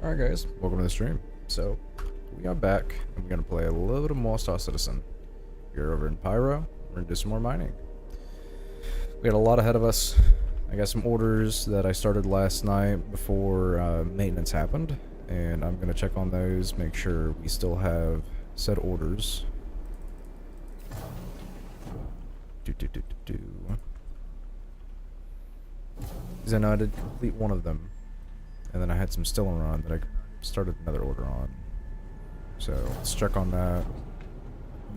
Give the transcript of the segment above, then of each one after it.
Alright guys, welcome to the stream. So, we are back, and we're going to play a little bit more Star Citizen. We're over in Pyro, we're going to do some more mining. We got a lot ahead of us. I got some orders that I started last night before maintenance happened, and I'm going to check on those, make sure we still have said orders. Because I know I did complete one of them. And then I had some Stileron that I started another order on. So let's check on that.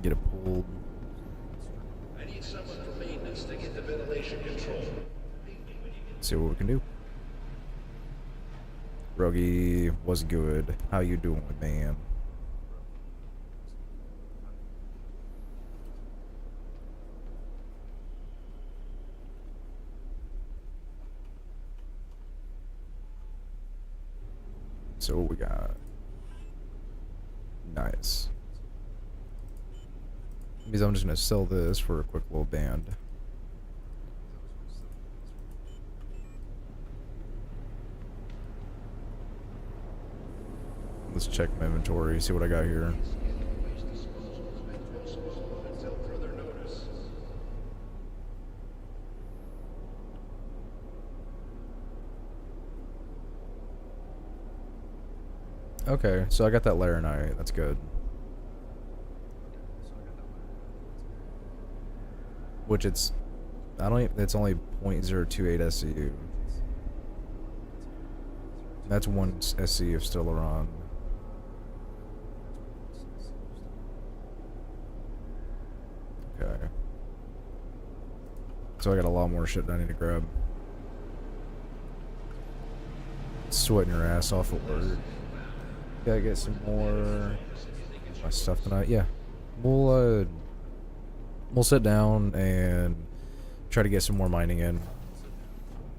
Get it pulled. I need someone for maintenance to get the ventilation control. See what we can do. Ruggy, what's good? How you doing, man? So what we got? Nice. Means I'm just gonna sell this for a quick little band. Let's check my inventory, see what I got here. Okay, so I got that Laranite. That's good. Which it's only 0.028 SCU. That's one SCU of Stileron. Okay. So I got a lot more shit that I need to grab. Sweating your ass off at work. Gotta get some more my stuff tonight. Yeah, we'll sit down and try to get some more mining in.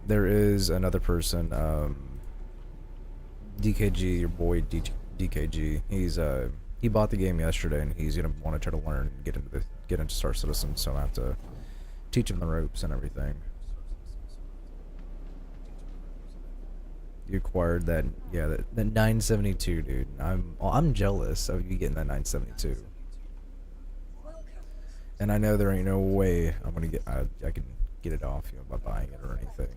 There is another person, DKG, your boy DKG. He bought the game yesterday, and he's gonna want to try to learn and get into Star Citizen. So I have to teach him the ropes and everything. You acquired that, yeah, that 972, dude. I'm jealous of you getting that 972. And I know there ain't no way I'm gonna I can get it off you by buying it or anything.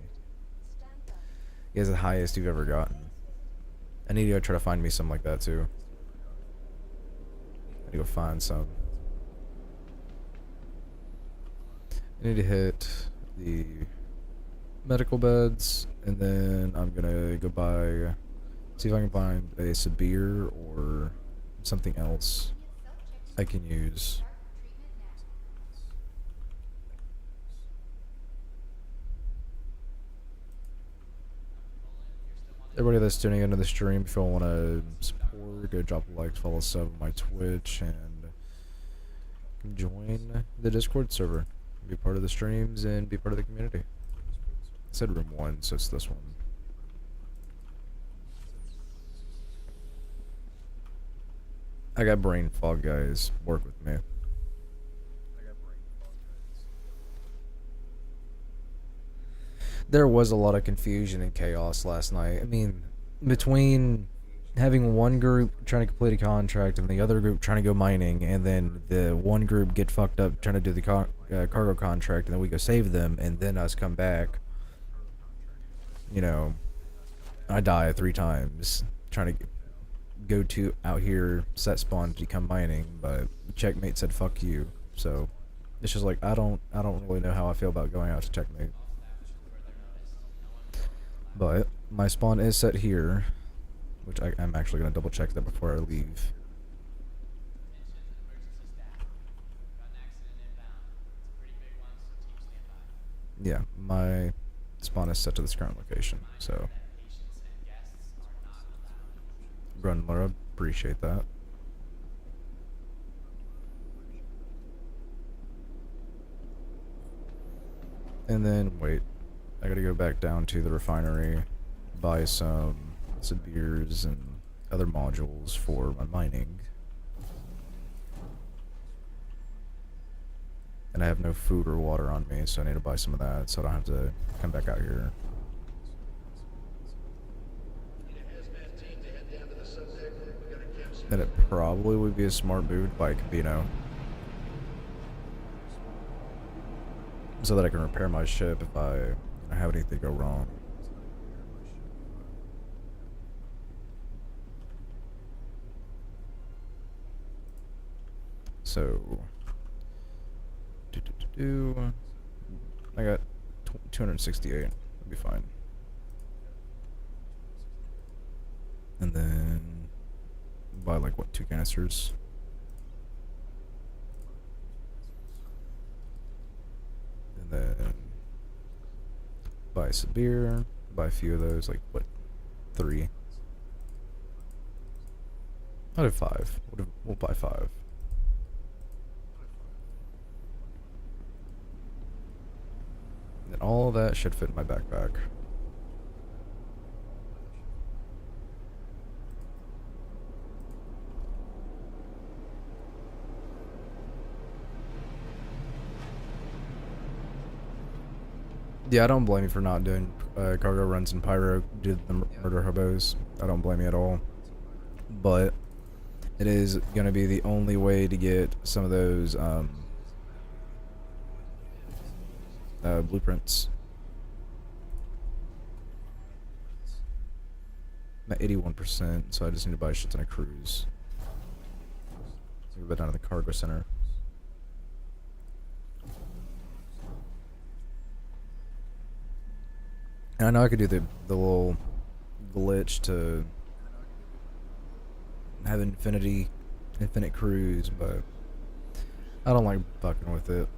It is the highest you've ever gotten. I need to go try to find me something like that too. I need to go find some. I need to hit the medical beds, and then I'm gonna go buy, see if I can find a Sabir or something else I can use. Everybody that's tuning into the stream, if you want to support, go drop a like, follow sub on my Twitch, and join the Discord server. Be part of the streams and be part of the community. I said room 1, so it's this one. I got brain fog, guys. Work with me. There was a lot of confusion and chaos last night. I mean, between having one group trying to complete a contract and the other group trying to go mining, and then the one group get fucked up trying to do the cargo contract, and then we go save them, and then us come back. You know, I die 3 times trying to go to out here, set spawn to become mining, but Checkmate said fuck you. So it's just like I don't really know how I feel about going out to Checkmate. But my spawn is set here, which I'm actually gonna double check that before I leave. Yeah, my spawn is set to this current location, so run Laura, appreciate that. And then wait, I gotta go back down to the refinery, buy some beers and other modules for my mining. And I have no food or water on me, so I need to buy some of that so I don't have to come back out here. then it probably would be a smart move to buy a Cabino. So that I can repair my ship if I have anything go wrong. So, I got 268. That'd be fine. And then buy like what, 2 canisters? And then buy some beer. Buy a few of those, like what, 3? I'll do 5. We'll buy 5. And all that should fit in my backpack. Yeah, I don't blame you for not doing cargo runs in Pyro due to the murder hobos. I don't blame you at all. But it is going to be the only way to get some of those blueprints. I'm at 81%, so I just need to buy a shit ton of crews. Move it down to the cargo center. And I know I could do the little glitch to have infinite crews, but I don't like fucking with it.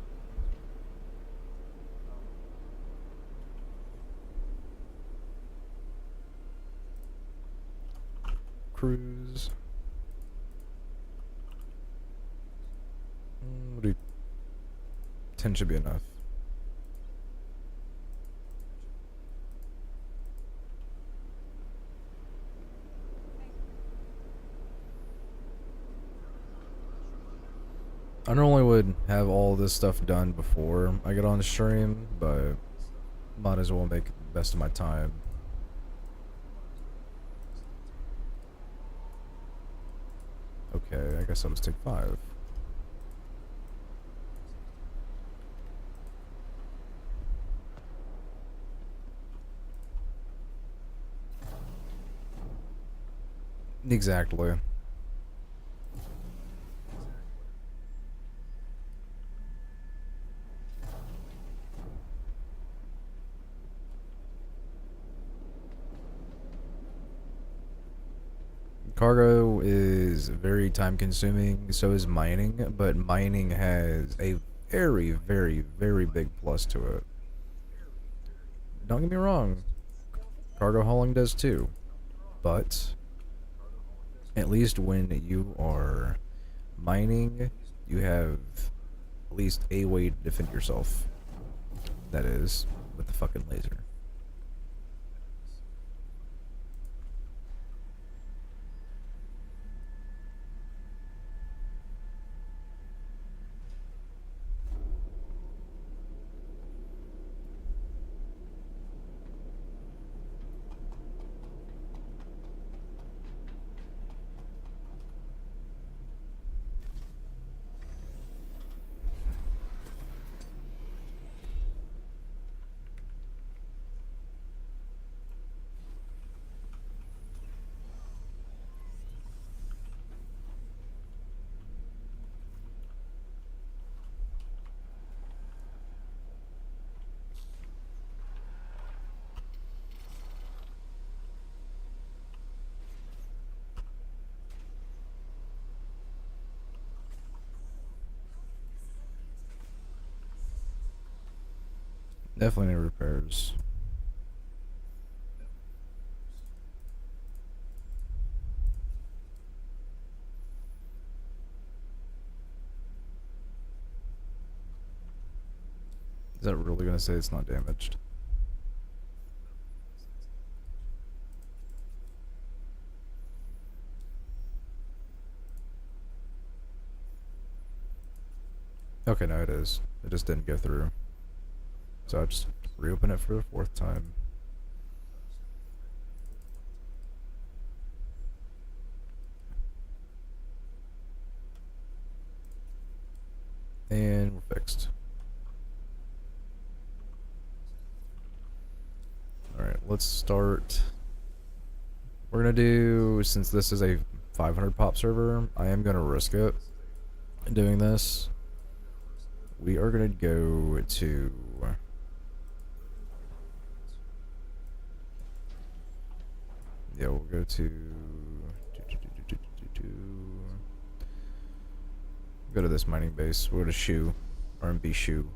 Crews. What do 10 should be enough. I normally would have all this stuff done before I get on the stream, but might as well make the best of my time. Okay, I guess I'll just take 5. Exactly. Cargo is very time consuming, so is mining, but mining has a very, very, very big plus to it. Don't get me wrong, cargo hauling does too, but at least when you are mining, you have at least a way to defend yourself. That is, with the fucking laser. Definitely need repairs. Is that really gonna say it's not damaged? Okay, no, it is. It just didn't go through. So I'll just reopen it for the 4th time. next. Alright, let's start. We're gonna do, since this is a 500 pop server, I am gonna risk it in doing this. We are gonna go to... Yeah, we'll go to... Go to this mining base. We'll go to Shoe. R&B Shoe.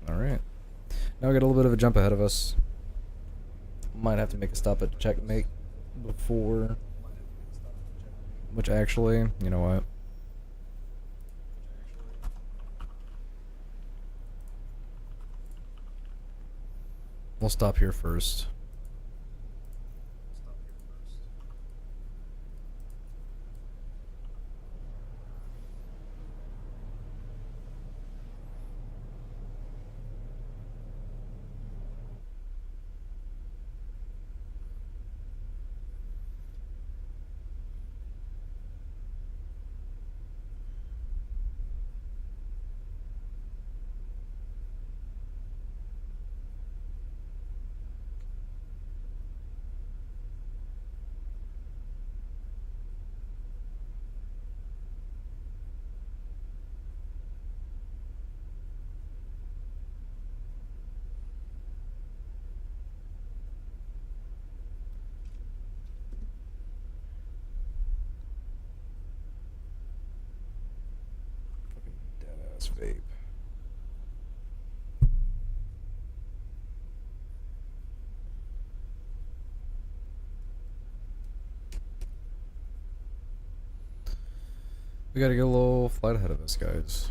Alright. Now we got a little bit of a jump ahead of us. Might have to make a stop at checkmate before. Which actually, you know what? We'll stop here first. Dead ass vape. We gotta get a little flight ahead of us, guys.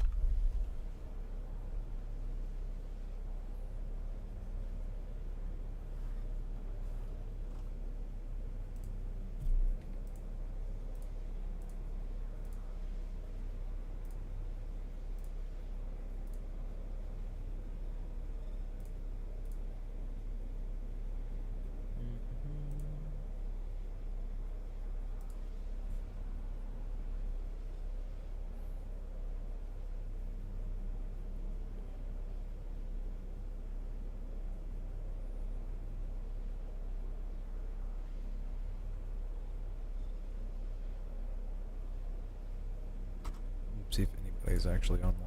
See if anybody's actually online.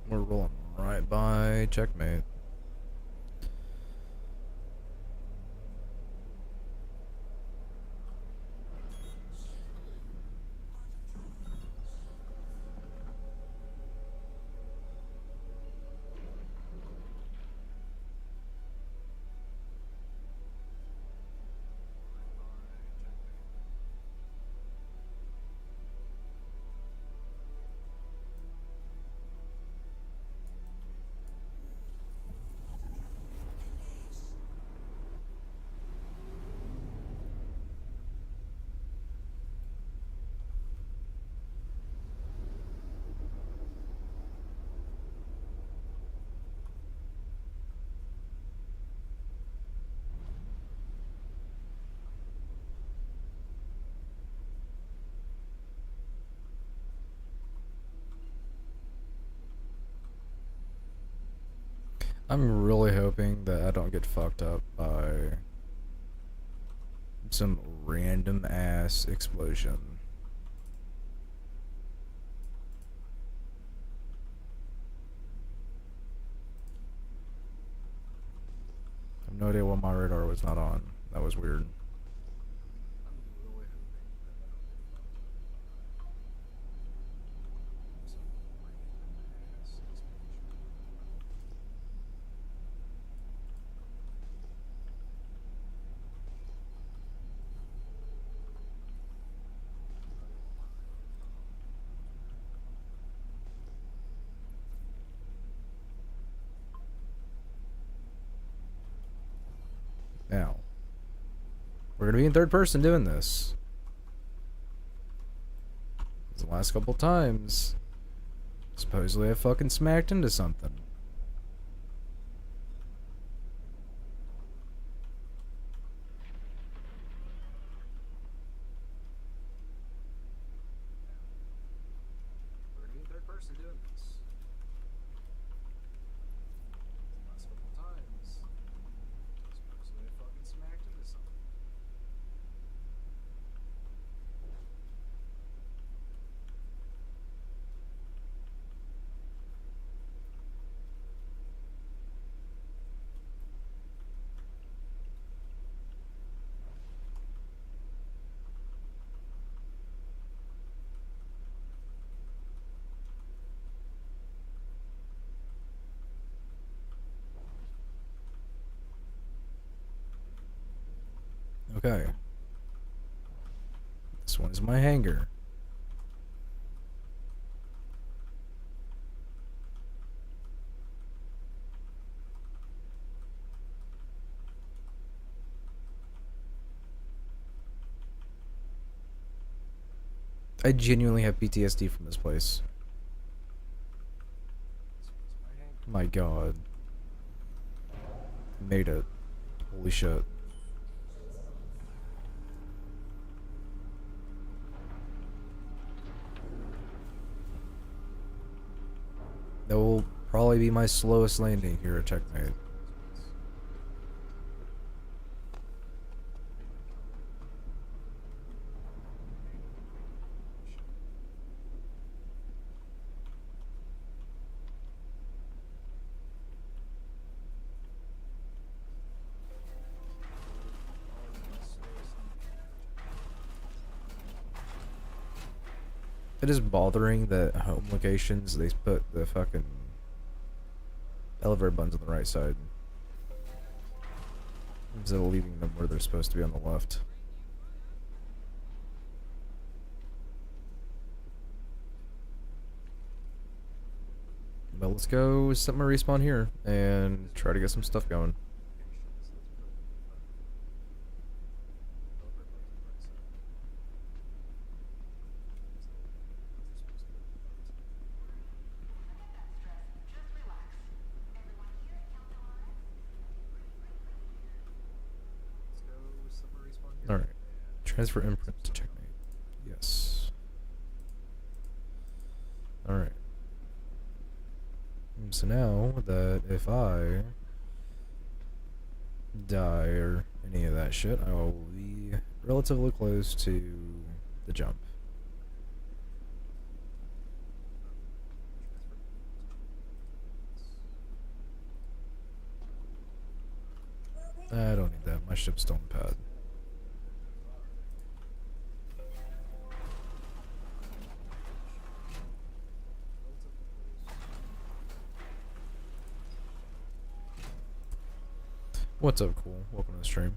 We're rolling right by checkmate. I'm really hoping that I don't get fucked up by some random ass explosion. I have no idea why my radar was not on. That was weird. Now, we're gonna be in third person doing this. The last couple times, supposedly I fucking smacked into something. We're gonna be in third person doing this. The last couple times, supposedly I fucking smacked into something. Okay. This one is my hangar. I genuinely have PTSD from this place. My god. Made it. Holy shit. That will probably be my slowest landing here at Checkmate. It is bothering that home locations, they put the fucking elevator buttons on the right side instead of leaving them where they're supposed to be on the left. But let's go set my respawn here and try to get some stuff going. Alright. Transfer imprint to checkmate. Yes. Alright. So now that if I die or any of that shit, I will be relatively close to the jump. I don't need that. My ship's still on the pad. What's up, cool? Welcome to the stream.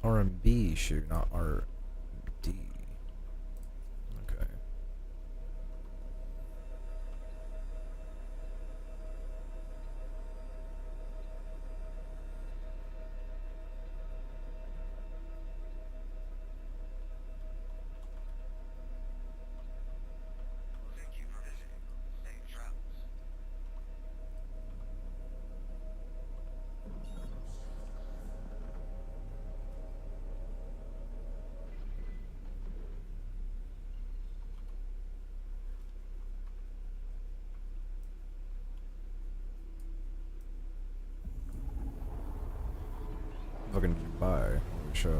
R&B shoe, not R&D. Okay. Thank you for visiting. Safe travels. Fucking Dubai. Holy shit.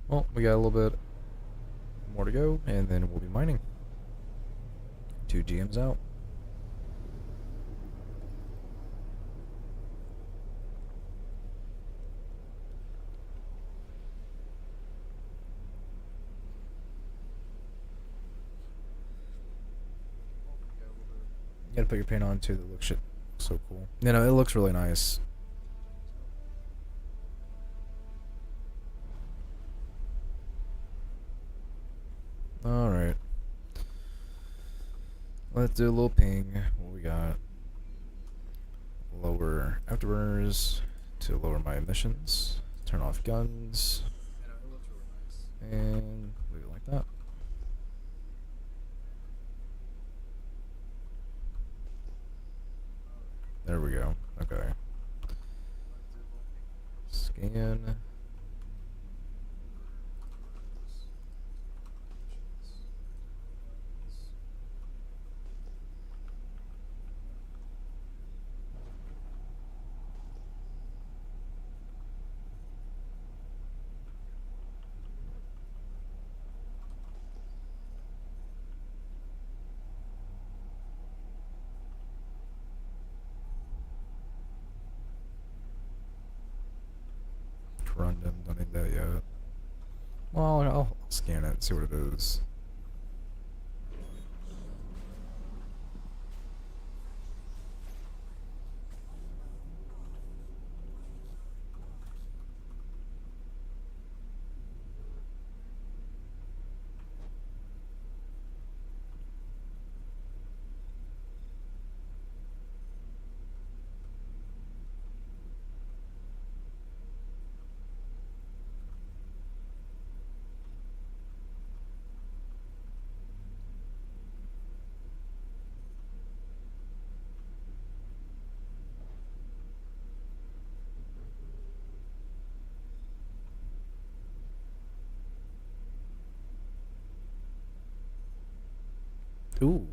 Well, we got a little bit more to go, and then we'll be mining. 2 GMs out. You gotta put your paint on too. That looks so cool. You know, it looks really nice. Alright. Let's do a little ping. What we got? Lower afterburners to lower my emissions. Turn off guns. And leave it like that. There we go. Okay. Scan. Random, don't need that yet. Well, I'll scan it and see what it is. Ooh.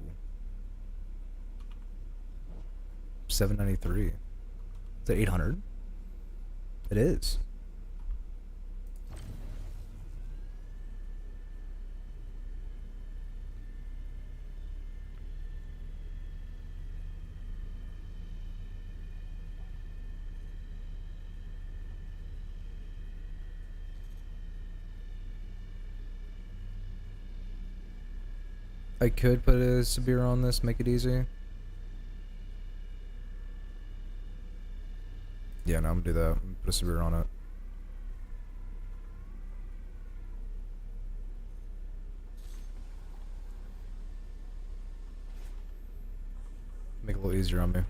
793. Is it 800? It is. I could put a Sabir on this, make it easy. Yeah, no, I'm gonna do that. I'm gonna put a Sabir on it. Make it a little easier on me.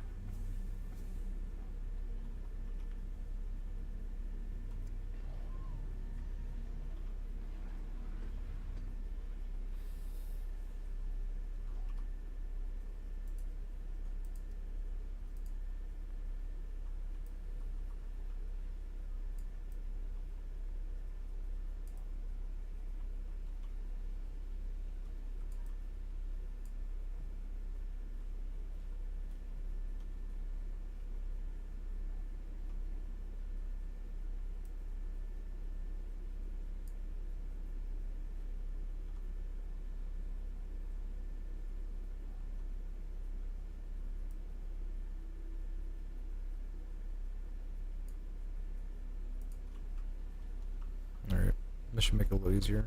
That should make it a little easier.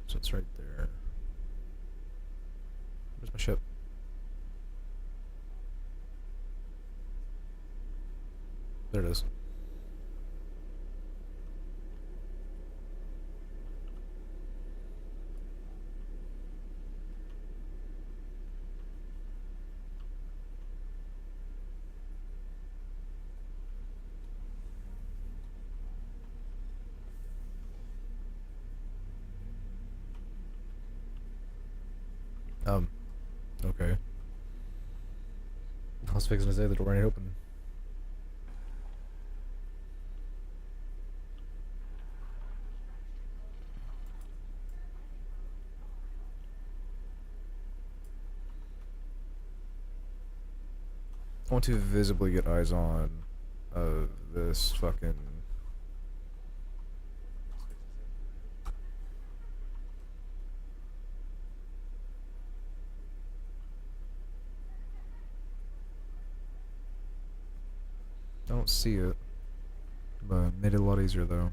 So it's right there. Where's my ship? There it is. Okay. I was fixing to say the door ain't open. I want to visibly get eyes on this fucking. I don't see it, but made it a lot easier though.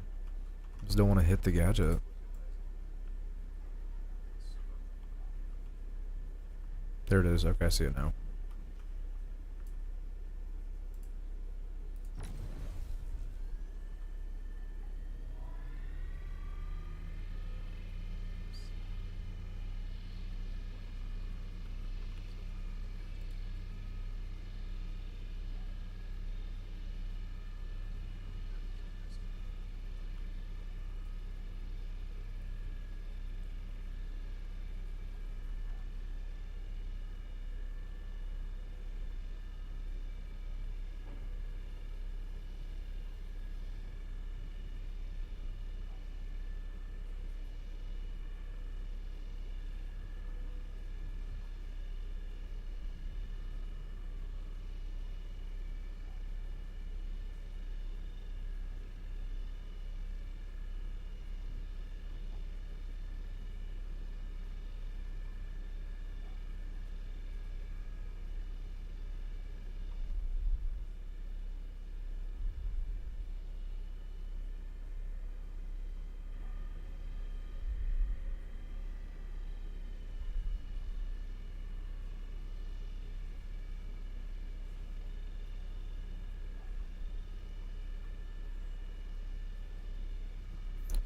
Just don't want to hit the gadget. There it is. Okay, I see it now.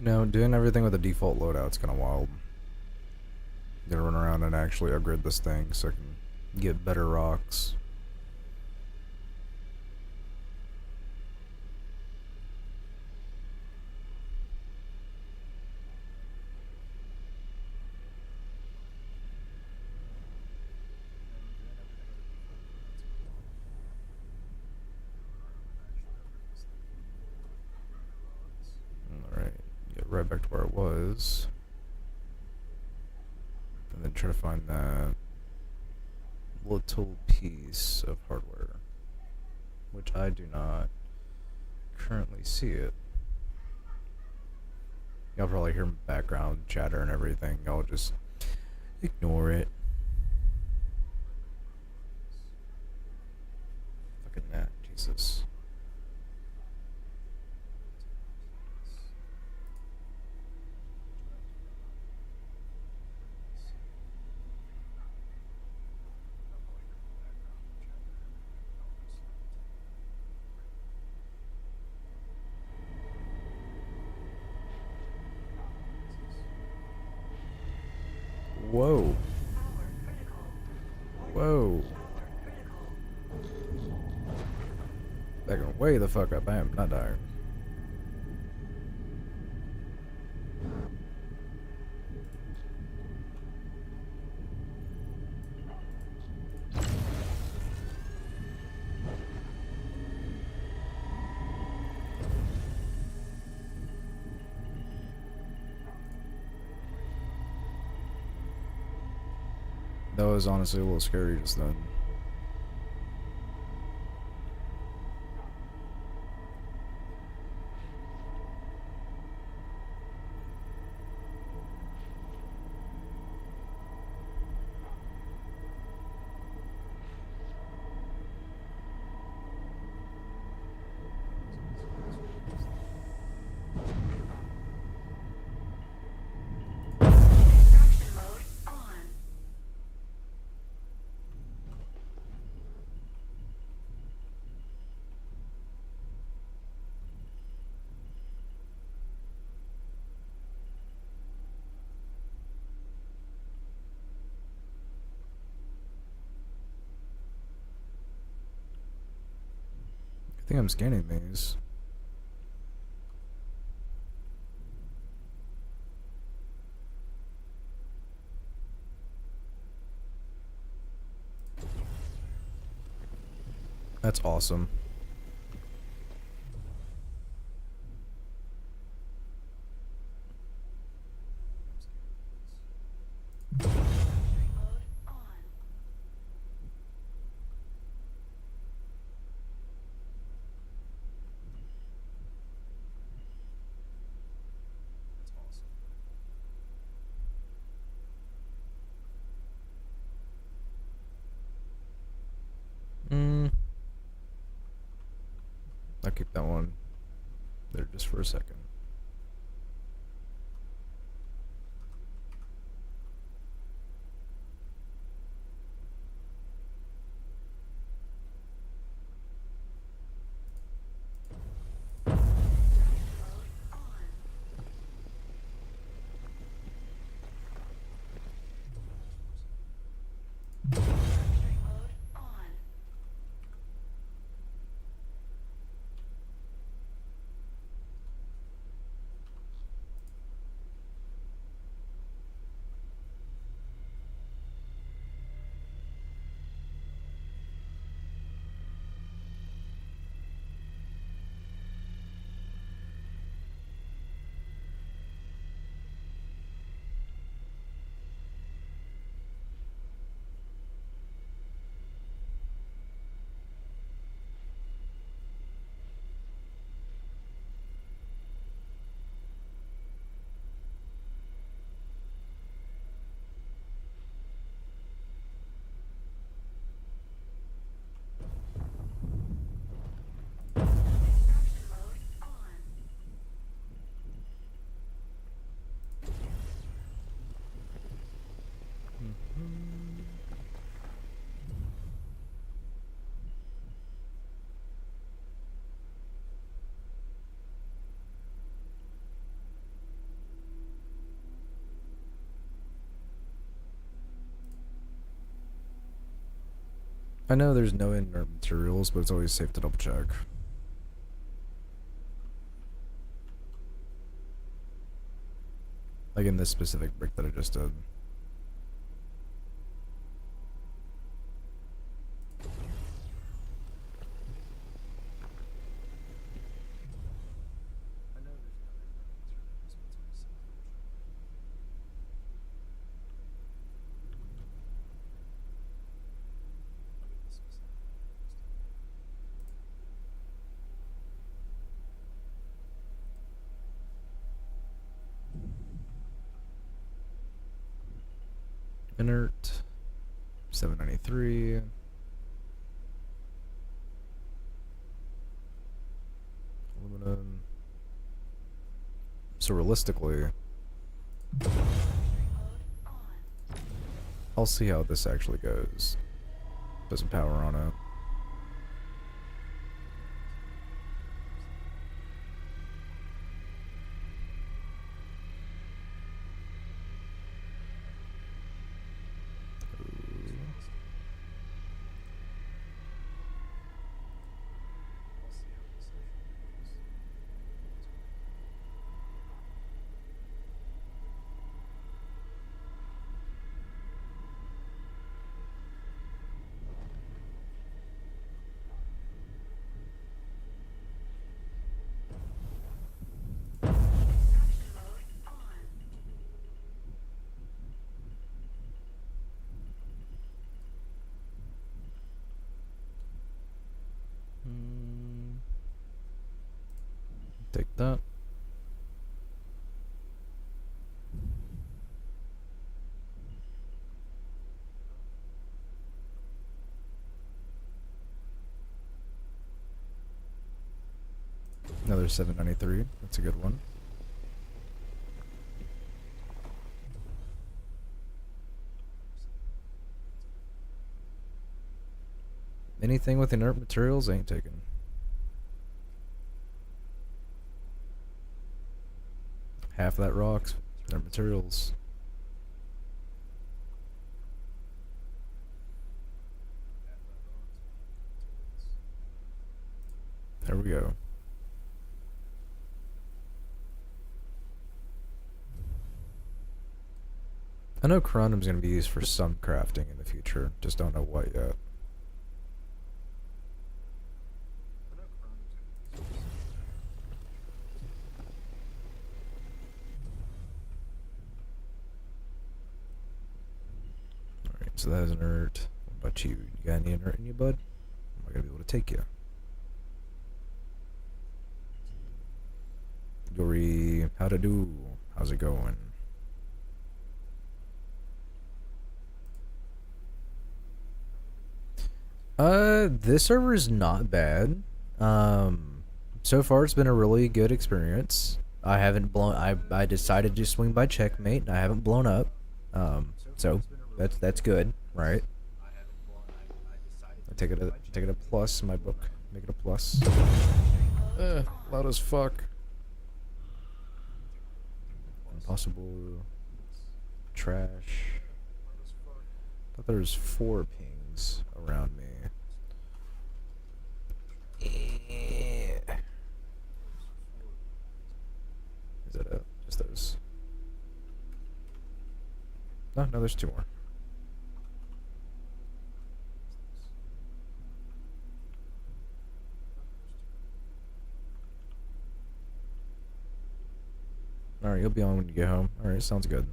No, doing everything with the default loadout's kind of wild. Gonna run around and actually upgrade this thing so I can get better rocks. Alright, get right back to where it was. And then try to find that little piece of hardware, which I do not currently see it. Y'all probably hear background chatter and everything. Y'all just ignore it. Fucking that, Jesus. Whoa. Whoa. Backing way the fuck up. I am not dying. That was honestly a little scary just then. think I'm scanning these. That's awesome. I'll keep that one there just for a second. I know there's no inert materials, but it's always safe to double check. Like in this specific brick that I just did. Inert 793. Aluminum. So realistically, I'll see how this actually goes. Put some power on it. Take that. Another 793. That's a good one. Anything with inert materials ain't taken. Half of that rock's inert materials. There we go. I know corundum's going to be used for some crafting in the future. Just don't know what yet. Alright, so that is inert. What about you? You got any inert in you, bud? Am I going to be able to take you? Yuri, how to do? How's it going? This server is not bad. So far it's been a really good experience. I haven't blown. I decided to swing by checkmate. I haven't blown up. So that's good, right? I take it a plus in my book. Make it a plus. Loud as fuck. Impossible. Trash. Thought there was 4 pings around me. Is that it? Just those? No, there's 2 more. Alright, you'll be on when you get home. Alright, sounds good.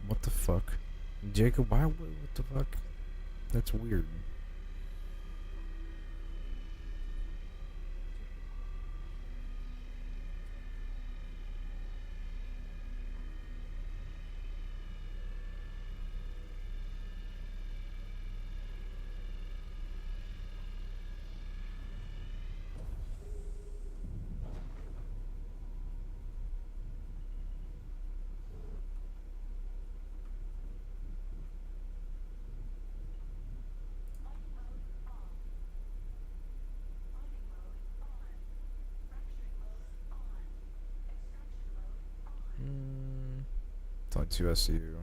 What the fuck? Jacob, why? What the fuck? That's weird. It's only 2 SU.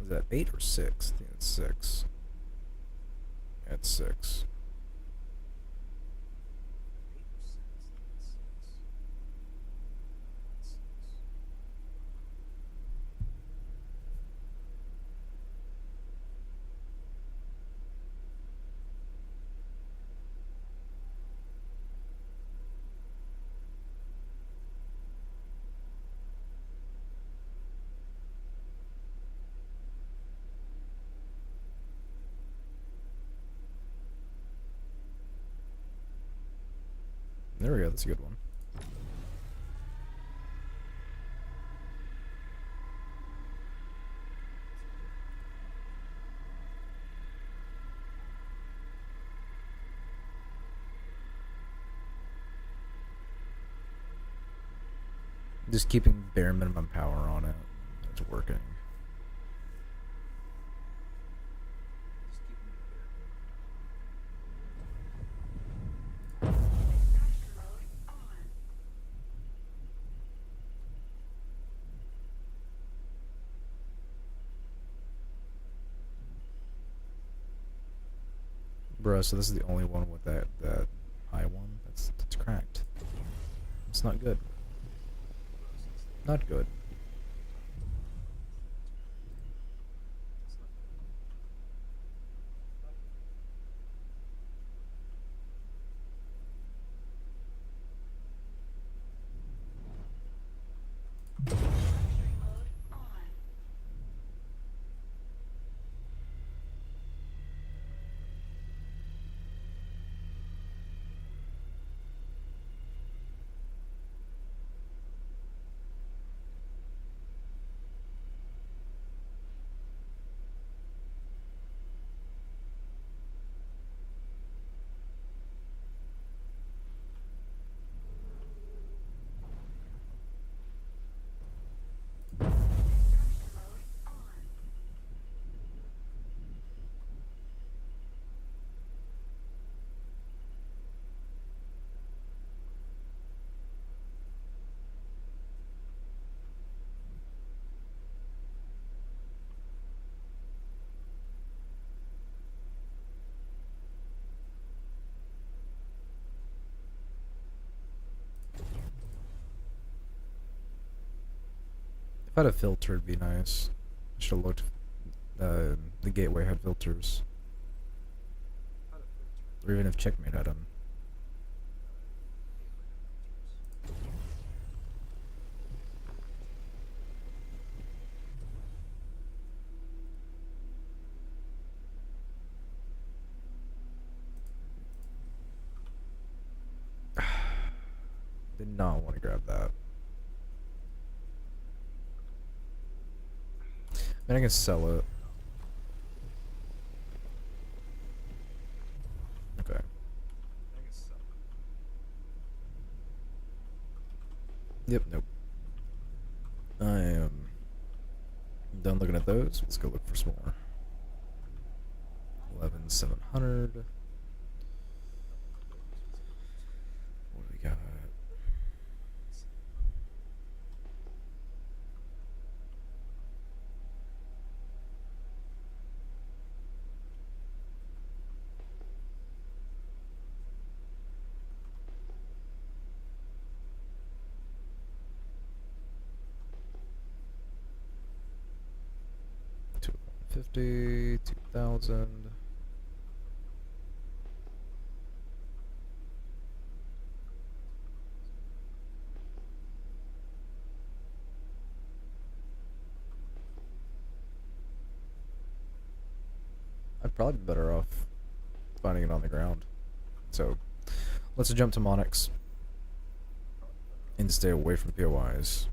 Is that 8 or 6? I think it's 6. Yeah, it's 6. There we go, that's a good one. Just keeping bare minimum power on it. It's working. Bruh, so this is the only one with that high one? That's cracked. It's not good. Not good. If I had a filter, it'd be nice. I should have looked. The gateway had filters. Or even if checkmate had them. Did not want to grab that. Then I can sell it. Okay. Yep, nope. I am done looking at those. Let's go look for some more. 11,700. What do we got? $250, 2,000. I'd probably be better off finding it on the ground. So, let's jump to Monix and stay away from the POIs.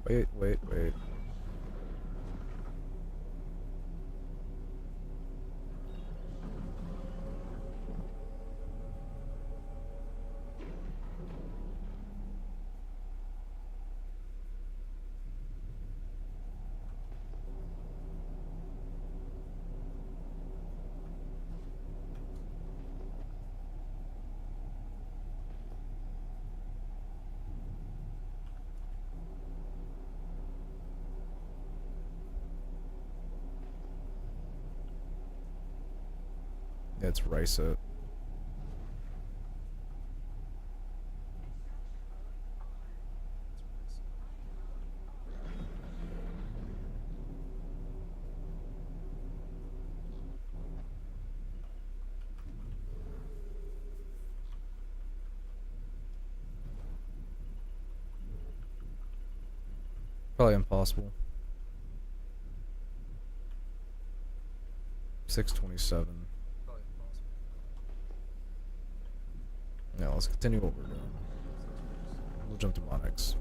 Wait. Let's rice it. Probably impossible. 627. Now let's continue what we're doing. We'll jump to Monix.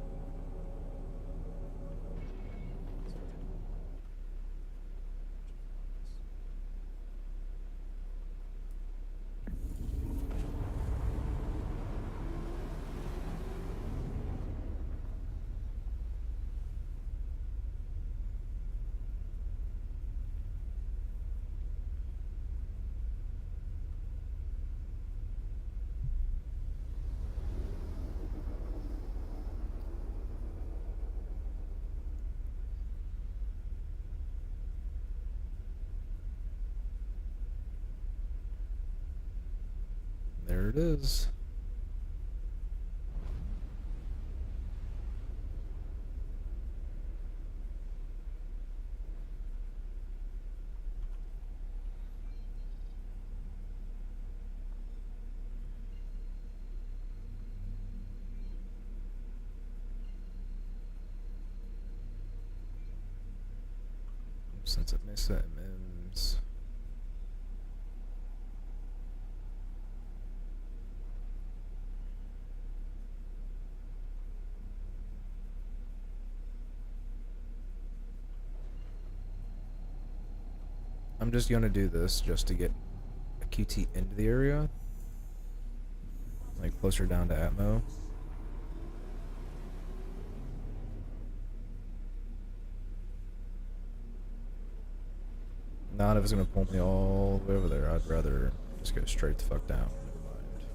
There it is. Since it makes that MIMS. I'm just gonna do this just to get a QT into the area, like closer down to Atmo. Not if it's gonna pull me all the way over there. I'd rather just go straight the fuck down. Never mind.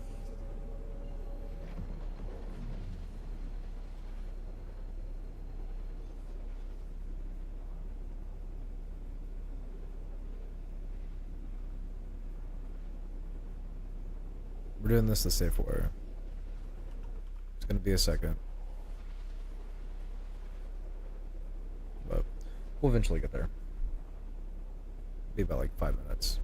We're doing this the safe way. It's gonna be a second, but we'll eventually get there. Be about like 5 minutes.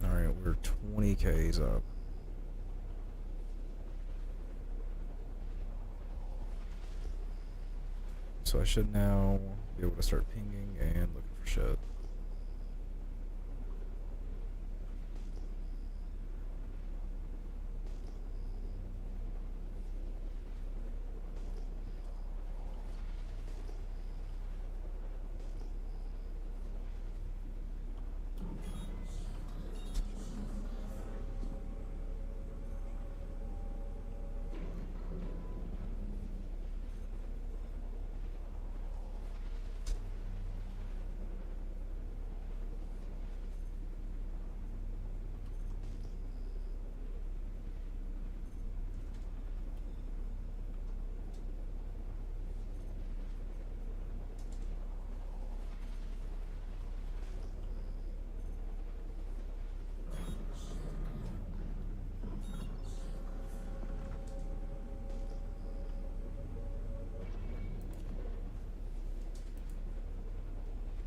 Alright, we're 20 Ks up. So I should now be able to start pinging and looking for shit.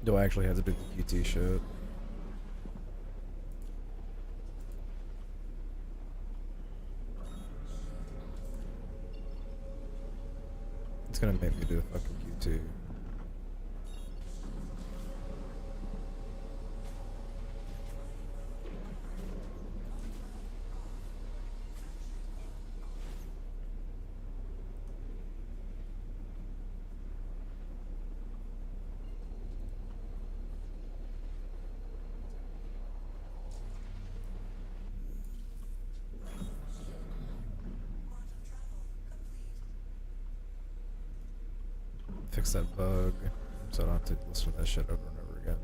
Do I actually have to do the QT shit? It's gonna make me do the fucking Q2. Fix that bug so I don't have to listen to that shit over and over again.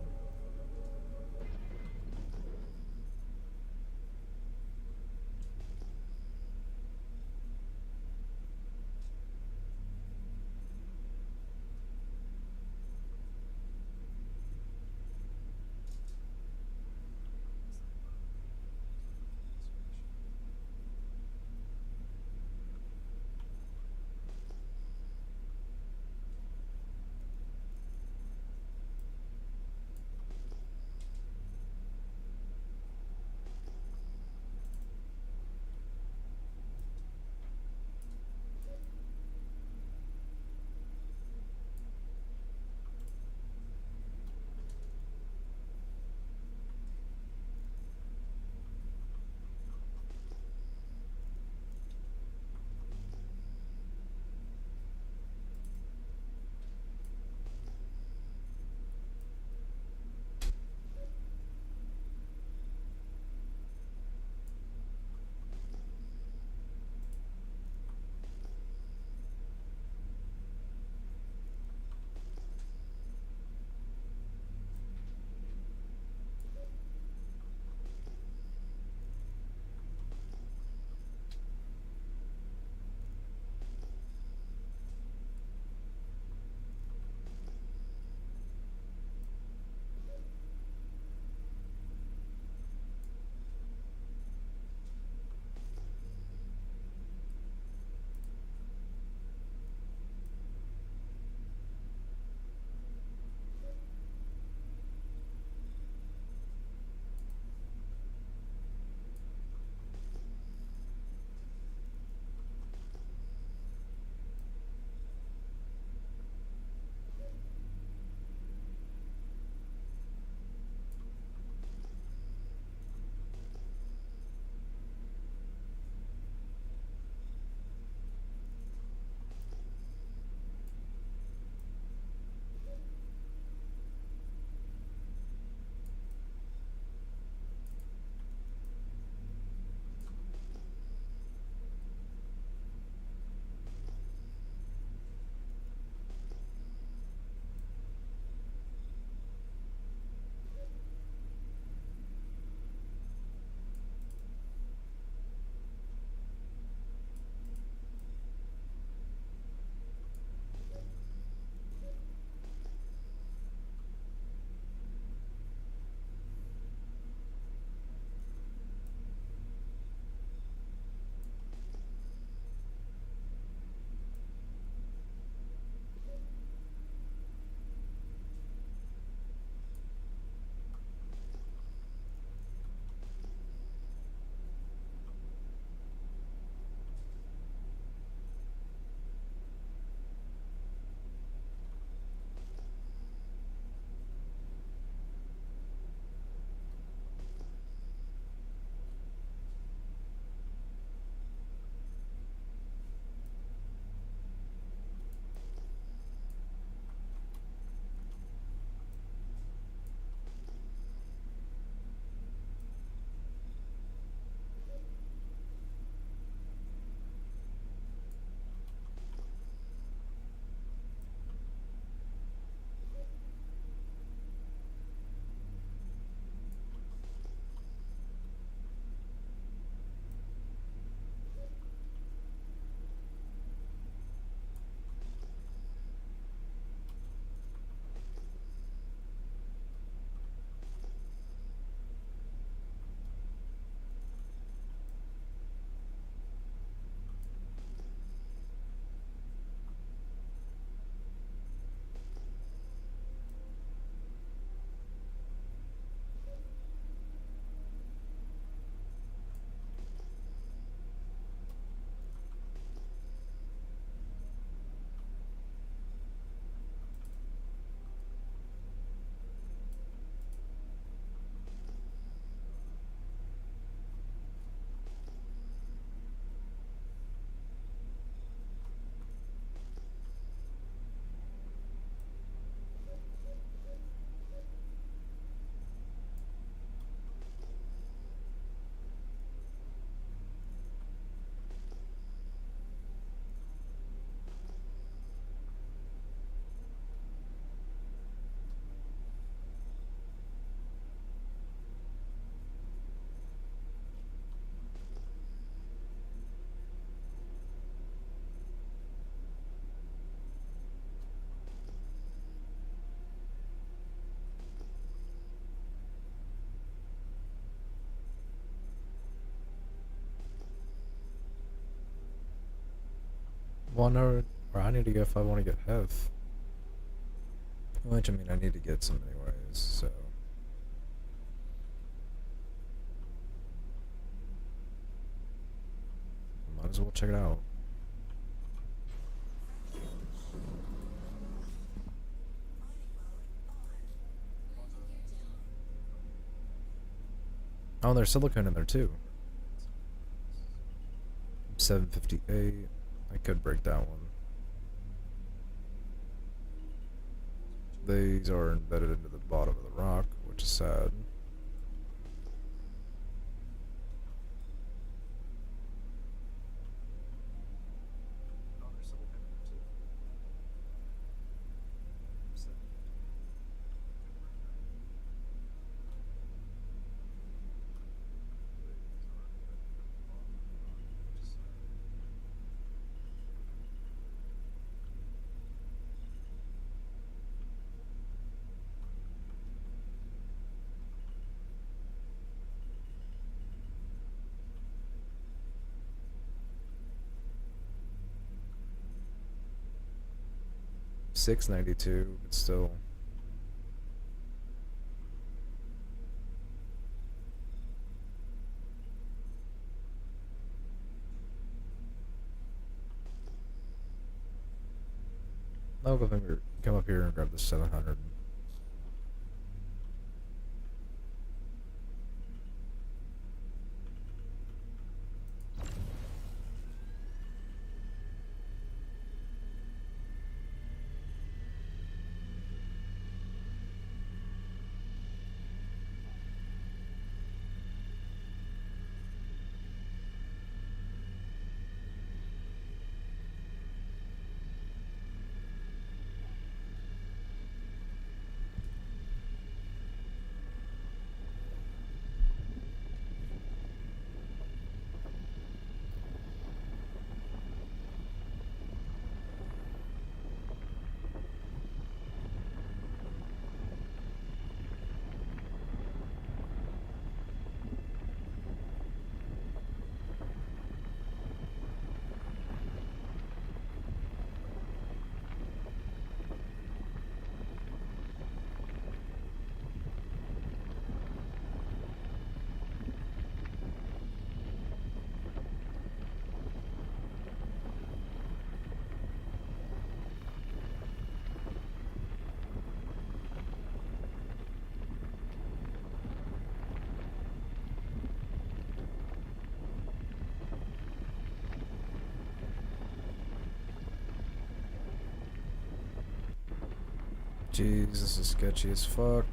Well, no, or I need to go if I want to get Hef. Which, I mean, I need to get some anyways, so. Might as well check it out. Oh, there's silicone in there too. 758. I could break that one. These are embedded into the bottom of the rock, which is sad. $692, but still. I'll go come up here and grab the 700. Jeez, this is sketchy as fuck.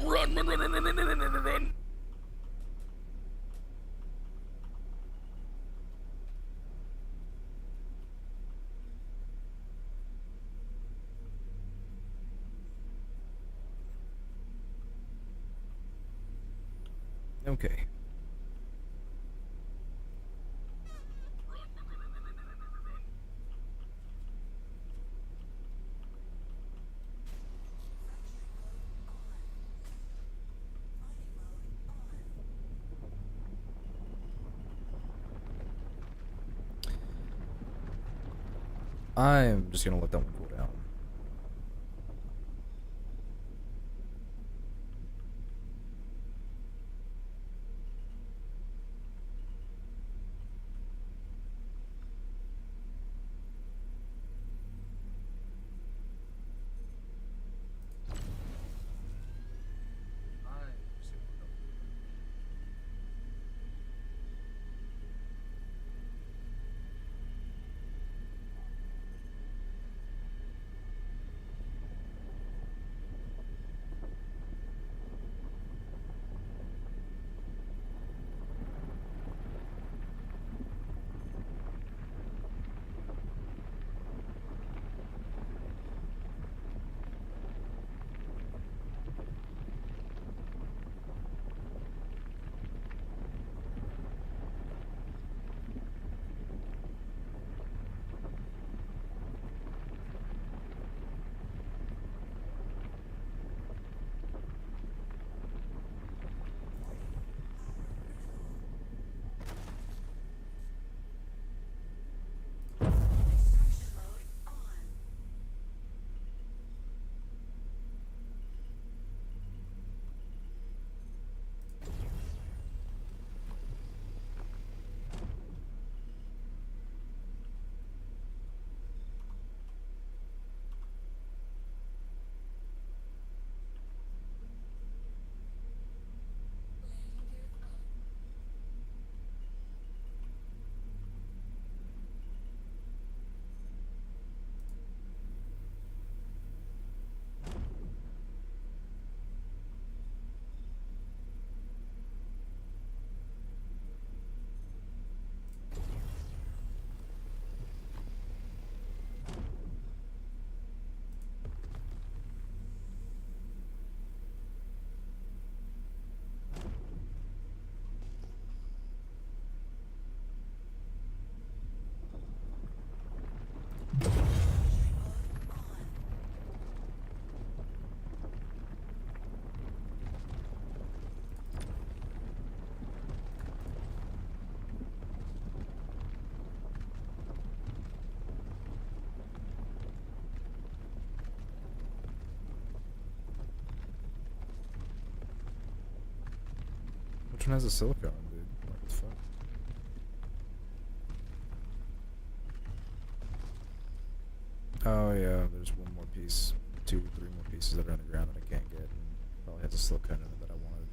Run. Okay. I'm just gonna let that one cool down. Which one has a silicone, dude? What the fuck? Oh yeah, there's one more piece, 2, 3 more pieces that are on the ground that I can't get, and probably has a silicone in it that I wanted.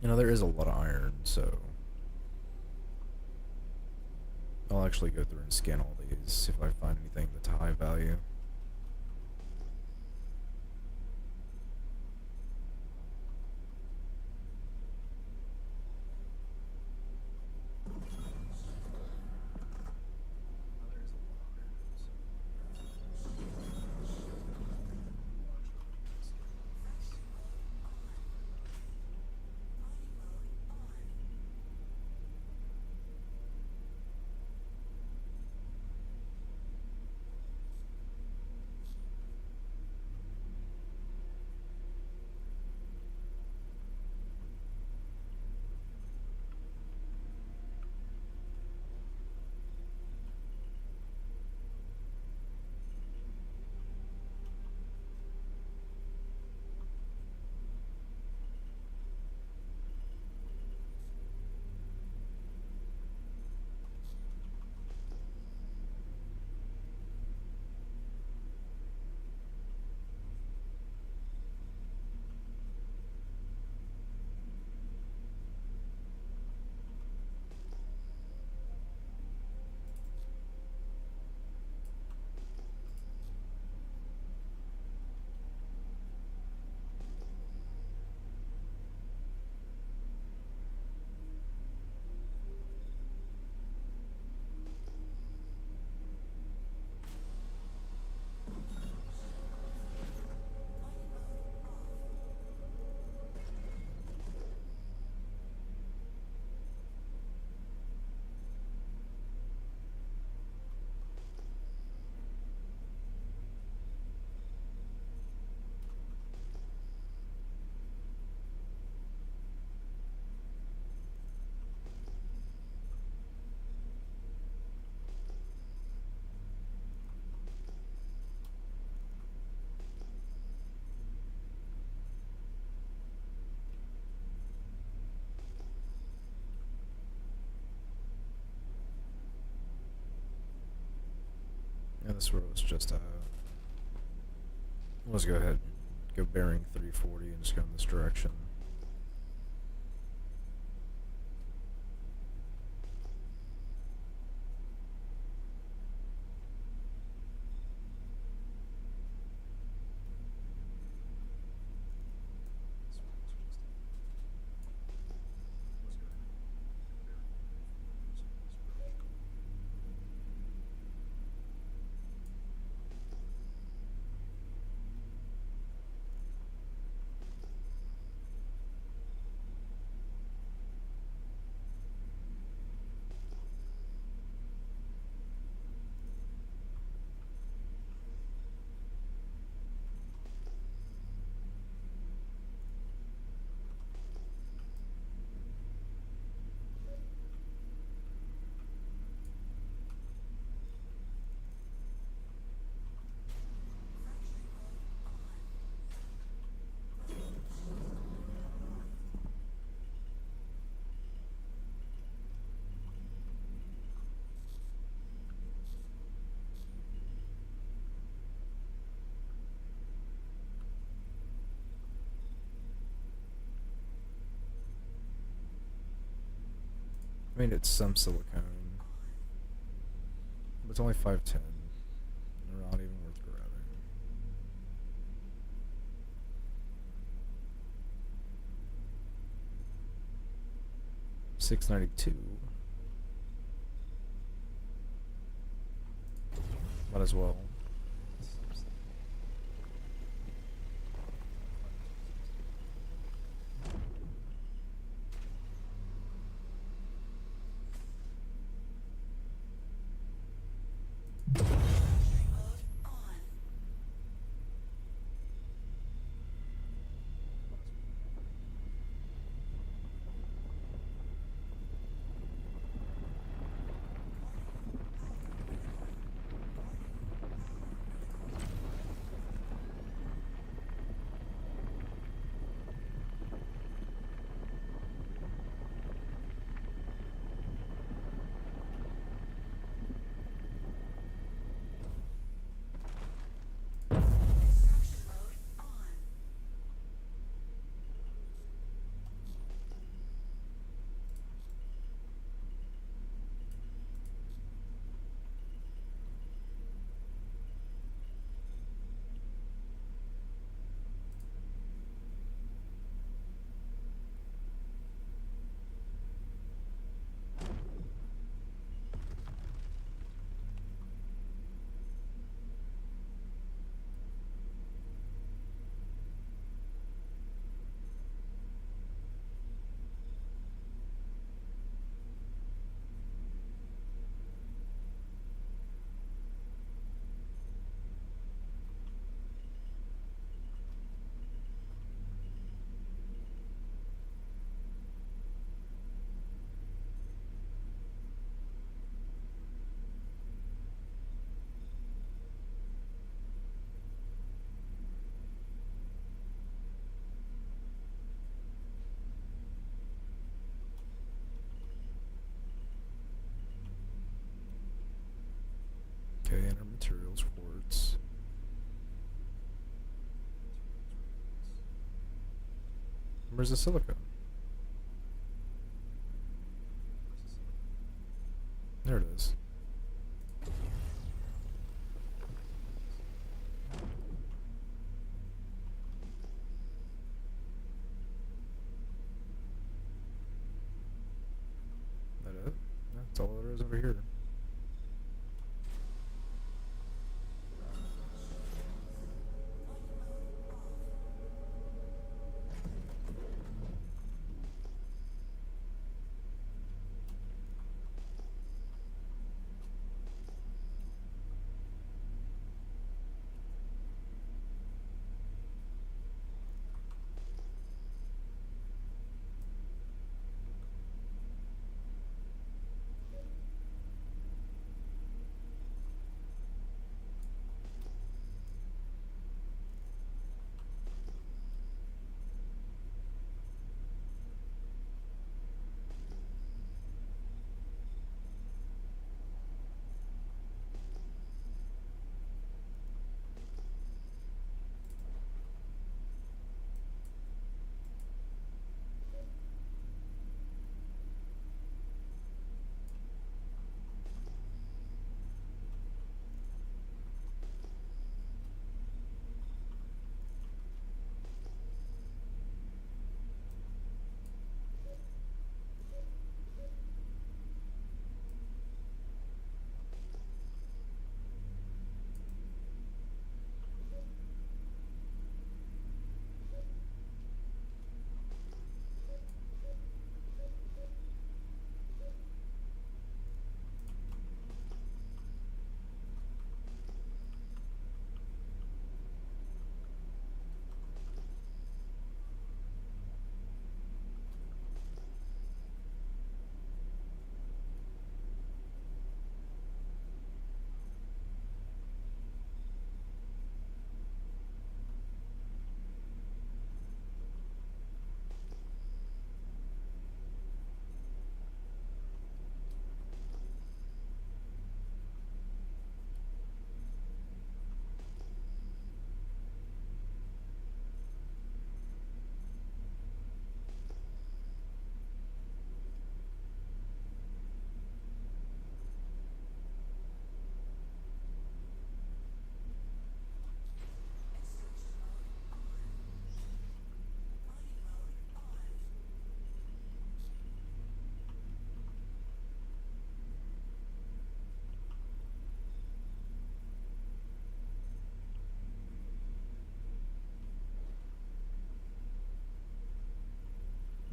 You know, there is a lot of iron, so I'll actually go through and scan all these if I find anything that's high value. Yeah, this road is just let's go ahead, go bearing 340 and just go in this direction. I mean, it's some silicone, but it's only 510. They're not even worth grabbing. $692. Might as well. Where's the silicone? There it is. That it? That's all there is over here.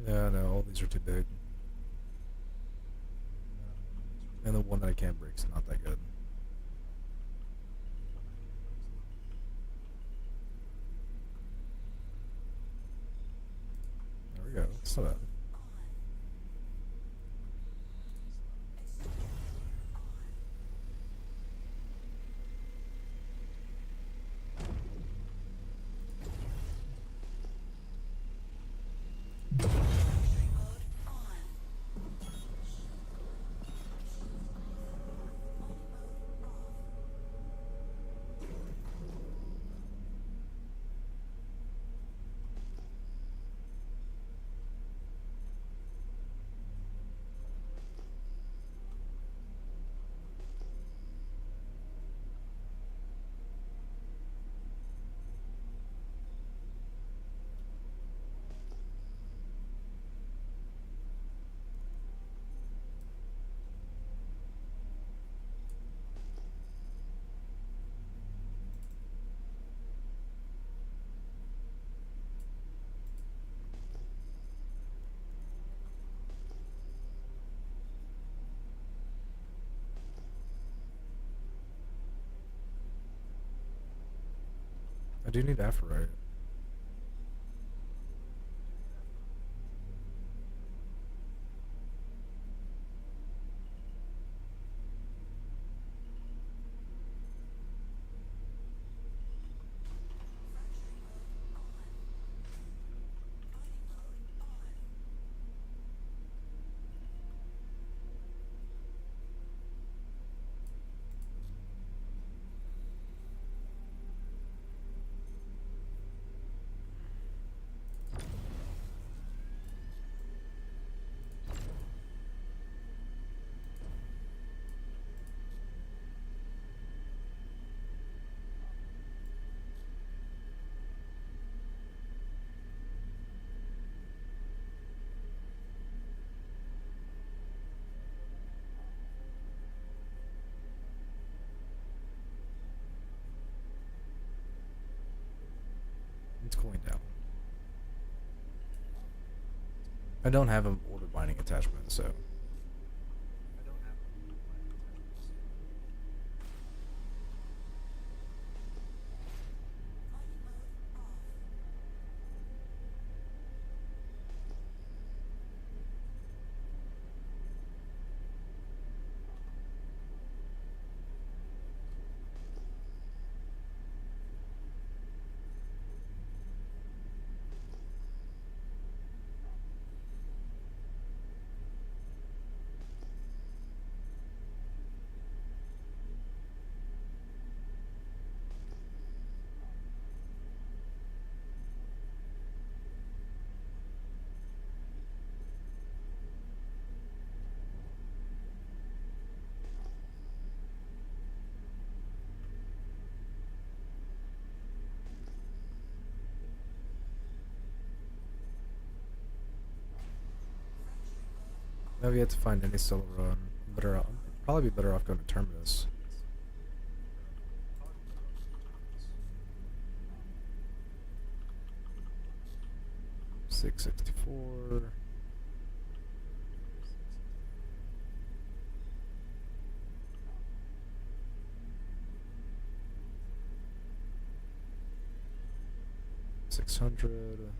Yeah, no, all these are too big. And the one that I can't break's not that good. There we go. It's not bad. I do need Aphrodite. I don't have an order binding attachment, so. I've yet to find any Stileron. Probably be better off going to Terminus. $664. $600.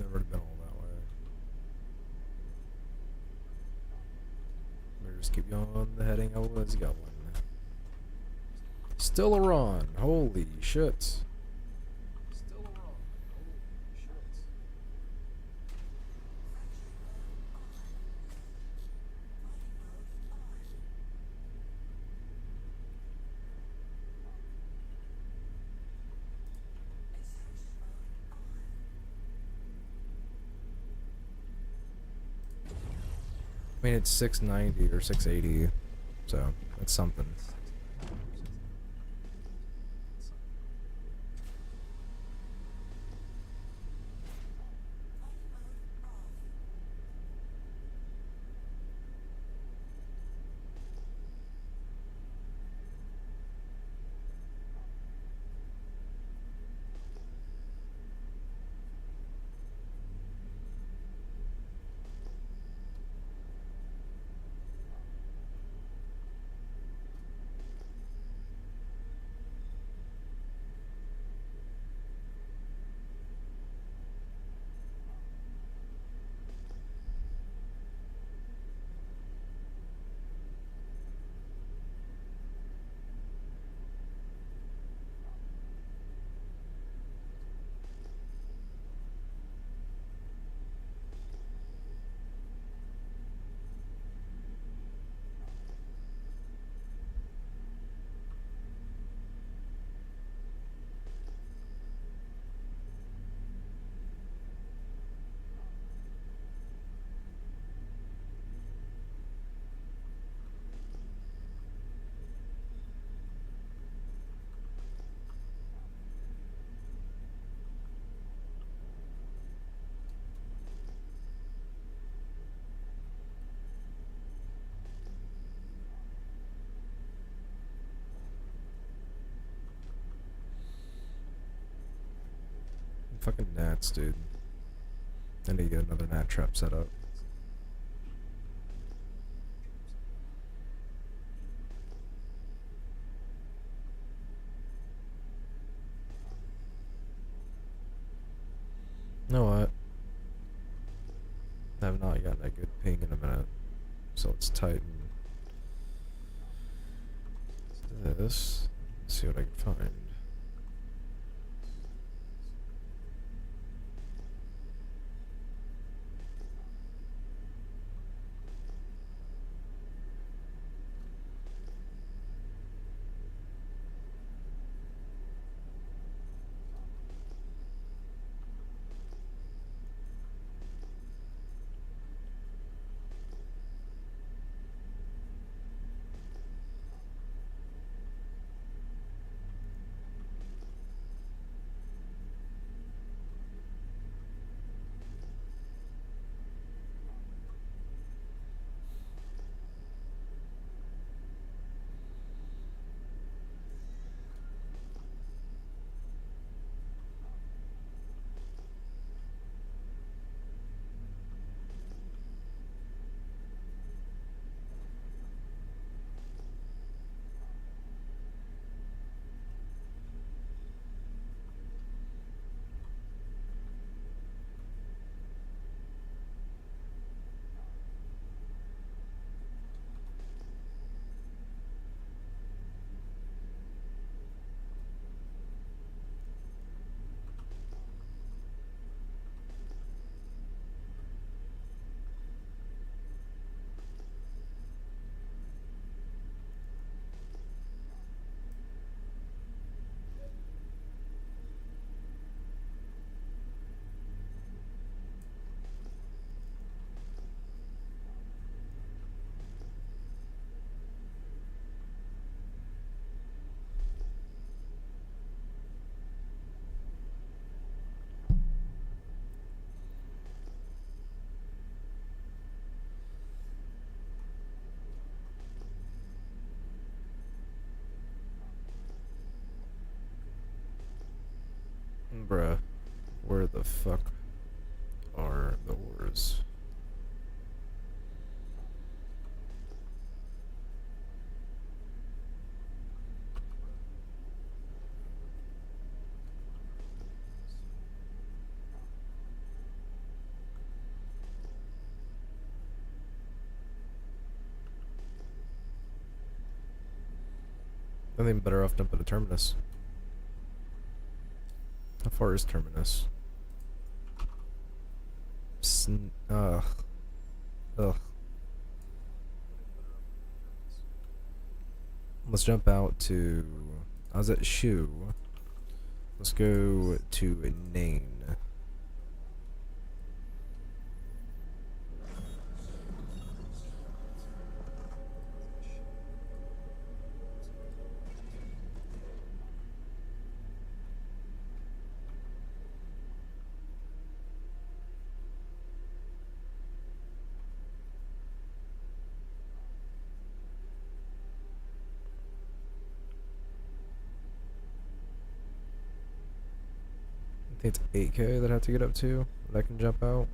Never been all that way. We'll just keep going the heading I was going. Stileron, holy shit. I mean, it's 690 or 680, so that's something. Fucking gnats, dude. I need to get another gnat trap set up. You know what? I have not gotten a good ping in a minute. So let's tighten this. See what I can find. Bruh. Where the fuck are the ores? I think I'm better off dumping a terminus. How far is terminus? Ugh. Ugh. Let's jump out to... I was at Shu. Let's go to Nain. I think it's 8K that I have to get up to, that I can jump out.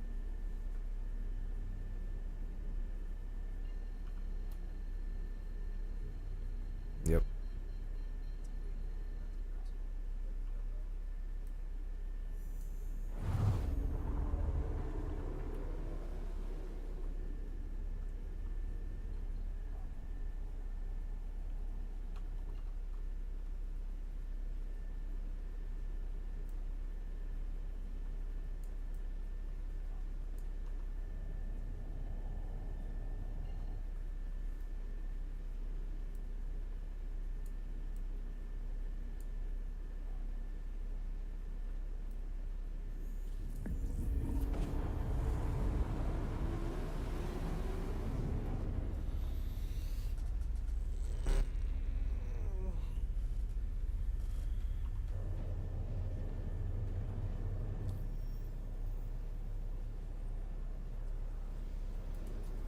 Yep.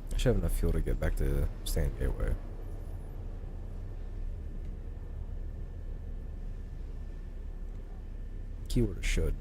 I should have enough fuel to get back to Stand Gateway. Keyword is should.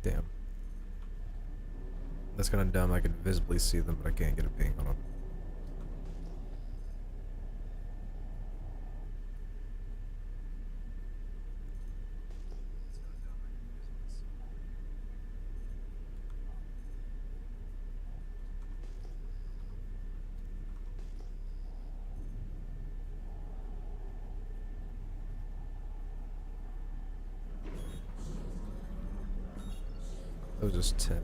Damn. That's kinda dumb. I can visibly see them, but I can't get a ping on them. That was just 10.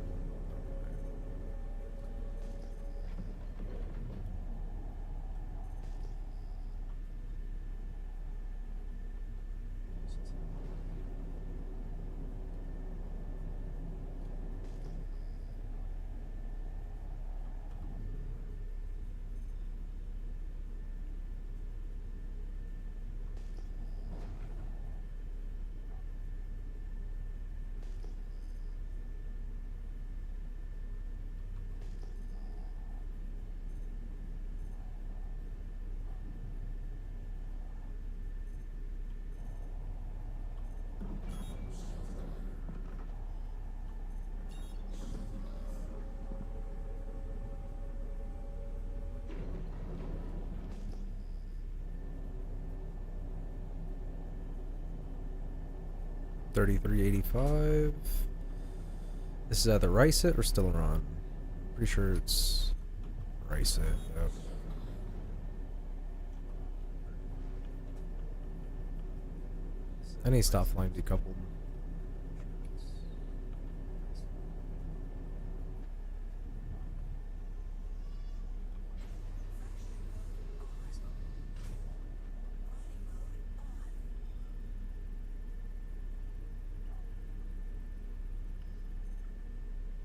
3385. This is either Rice It or Stileron. Pretty sure it's Rice It. Yep. I need to stop flying decoupled.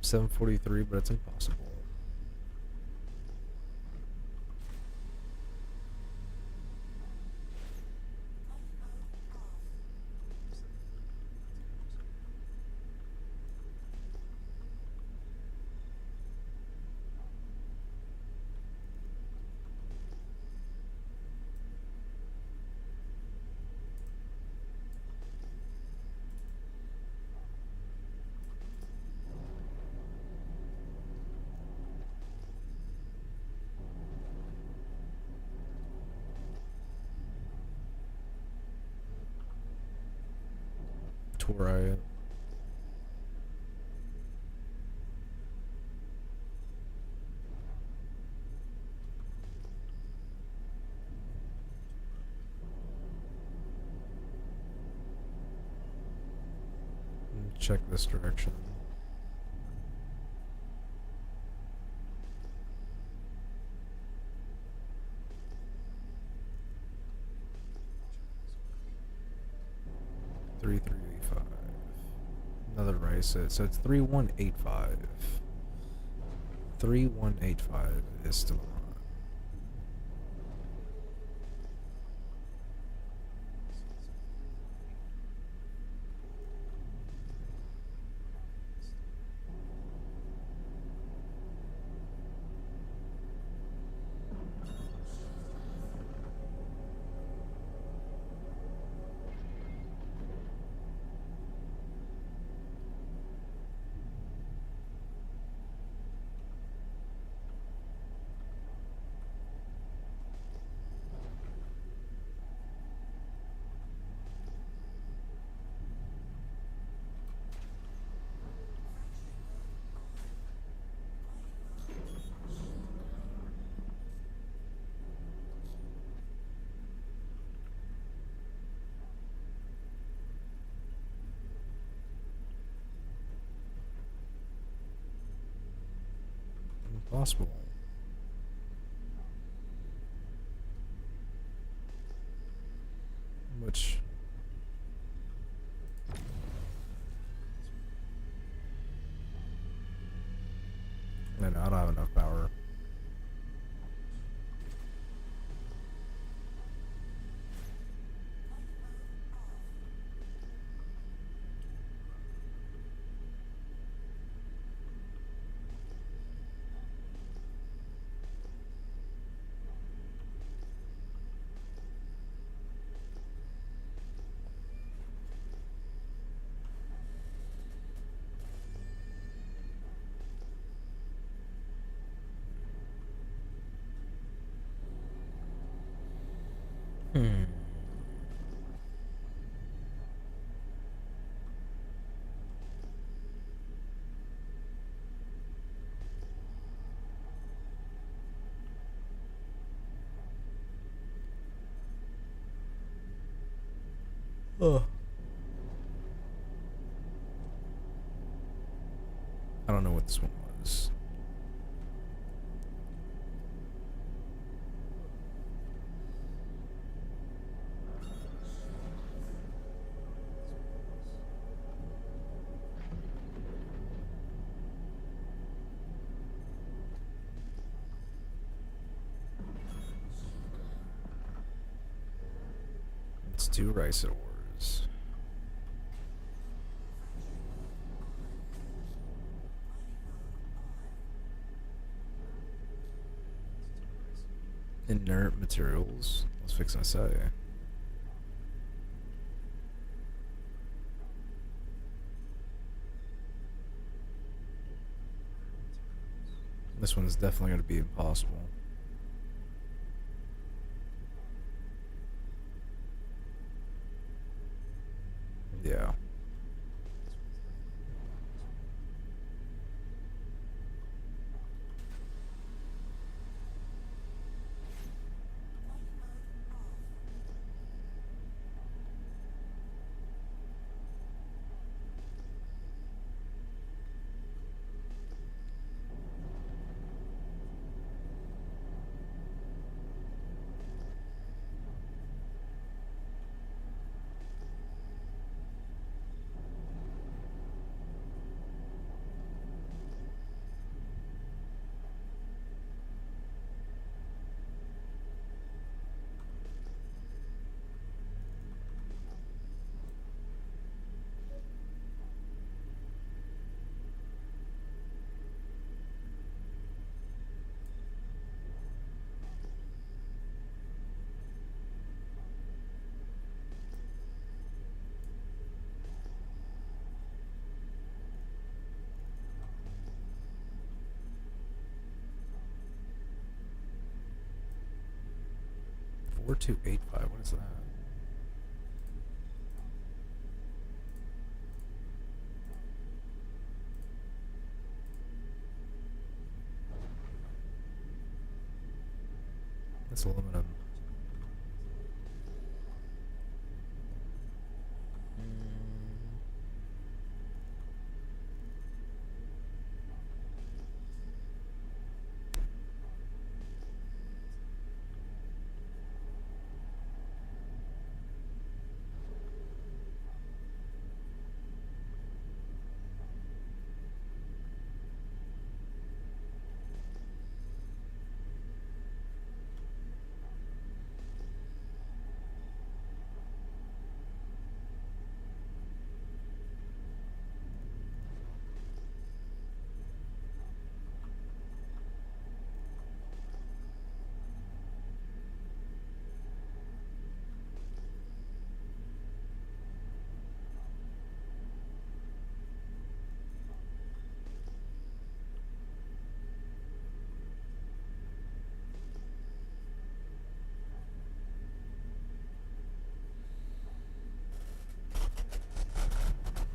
$743, but it's impossible. Riot. Check this direction. Three 385. Another Rice It. So it's 3185. 3185 is still on. Impossible. Which I don't have enough power. Hmm. Oh. I don't know what this one was. Let's do Rice It Wars. Inert materials. I was fixing to say. This one is definitely going to be impossible. Yeah. 4285. What is that? That's aluminum.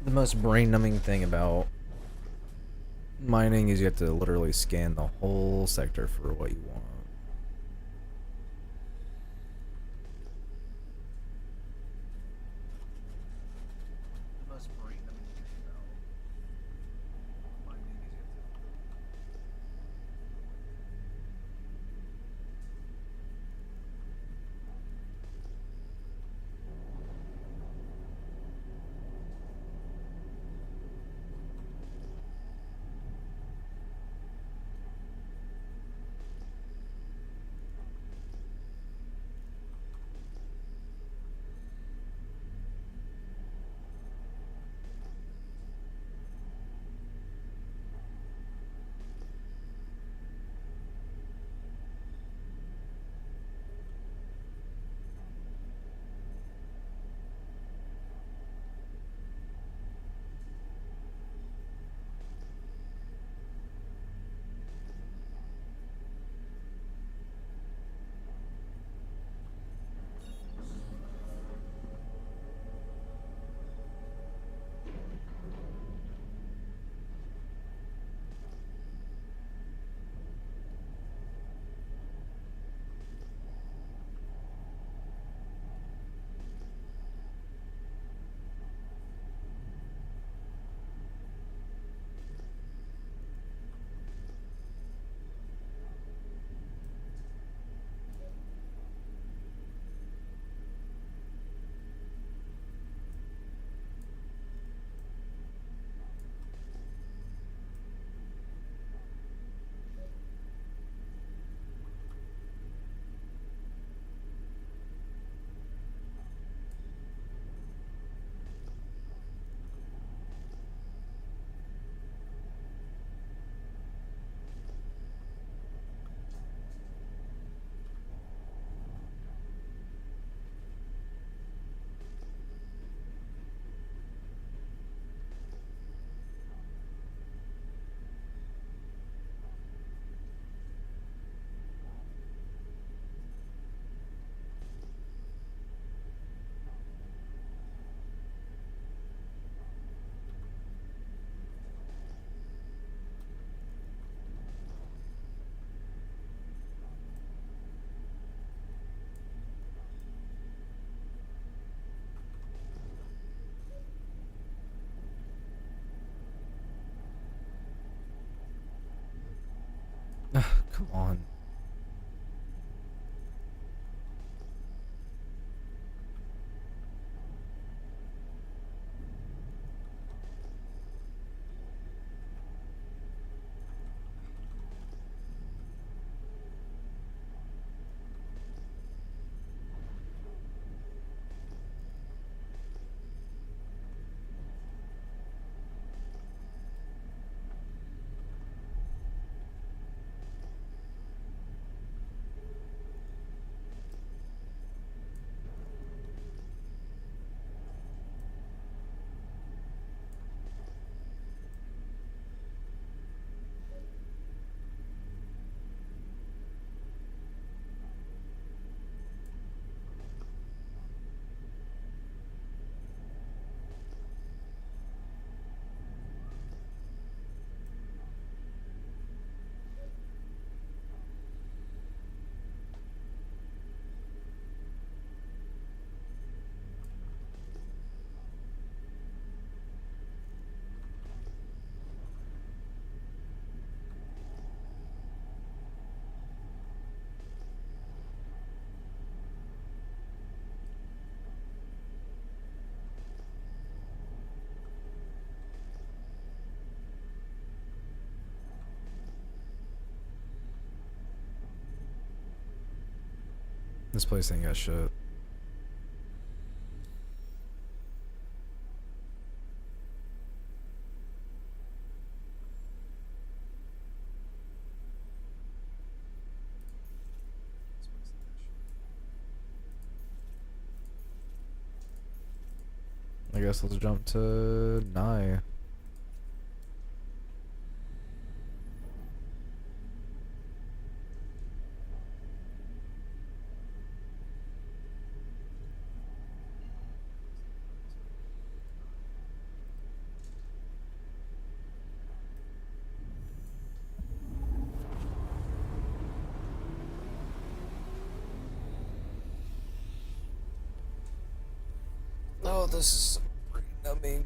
The most brain-numbing thing about mining is you have to literally scan the whole sector for what you want. The most brain-numbing thing about mining is you have to... Come on. This place ain't got shit. I guess let's jump to Nye. Oh, this is pretty numbing.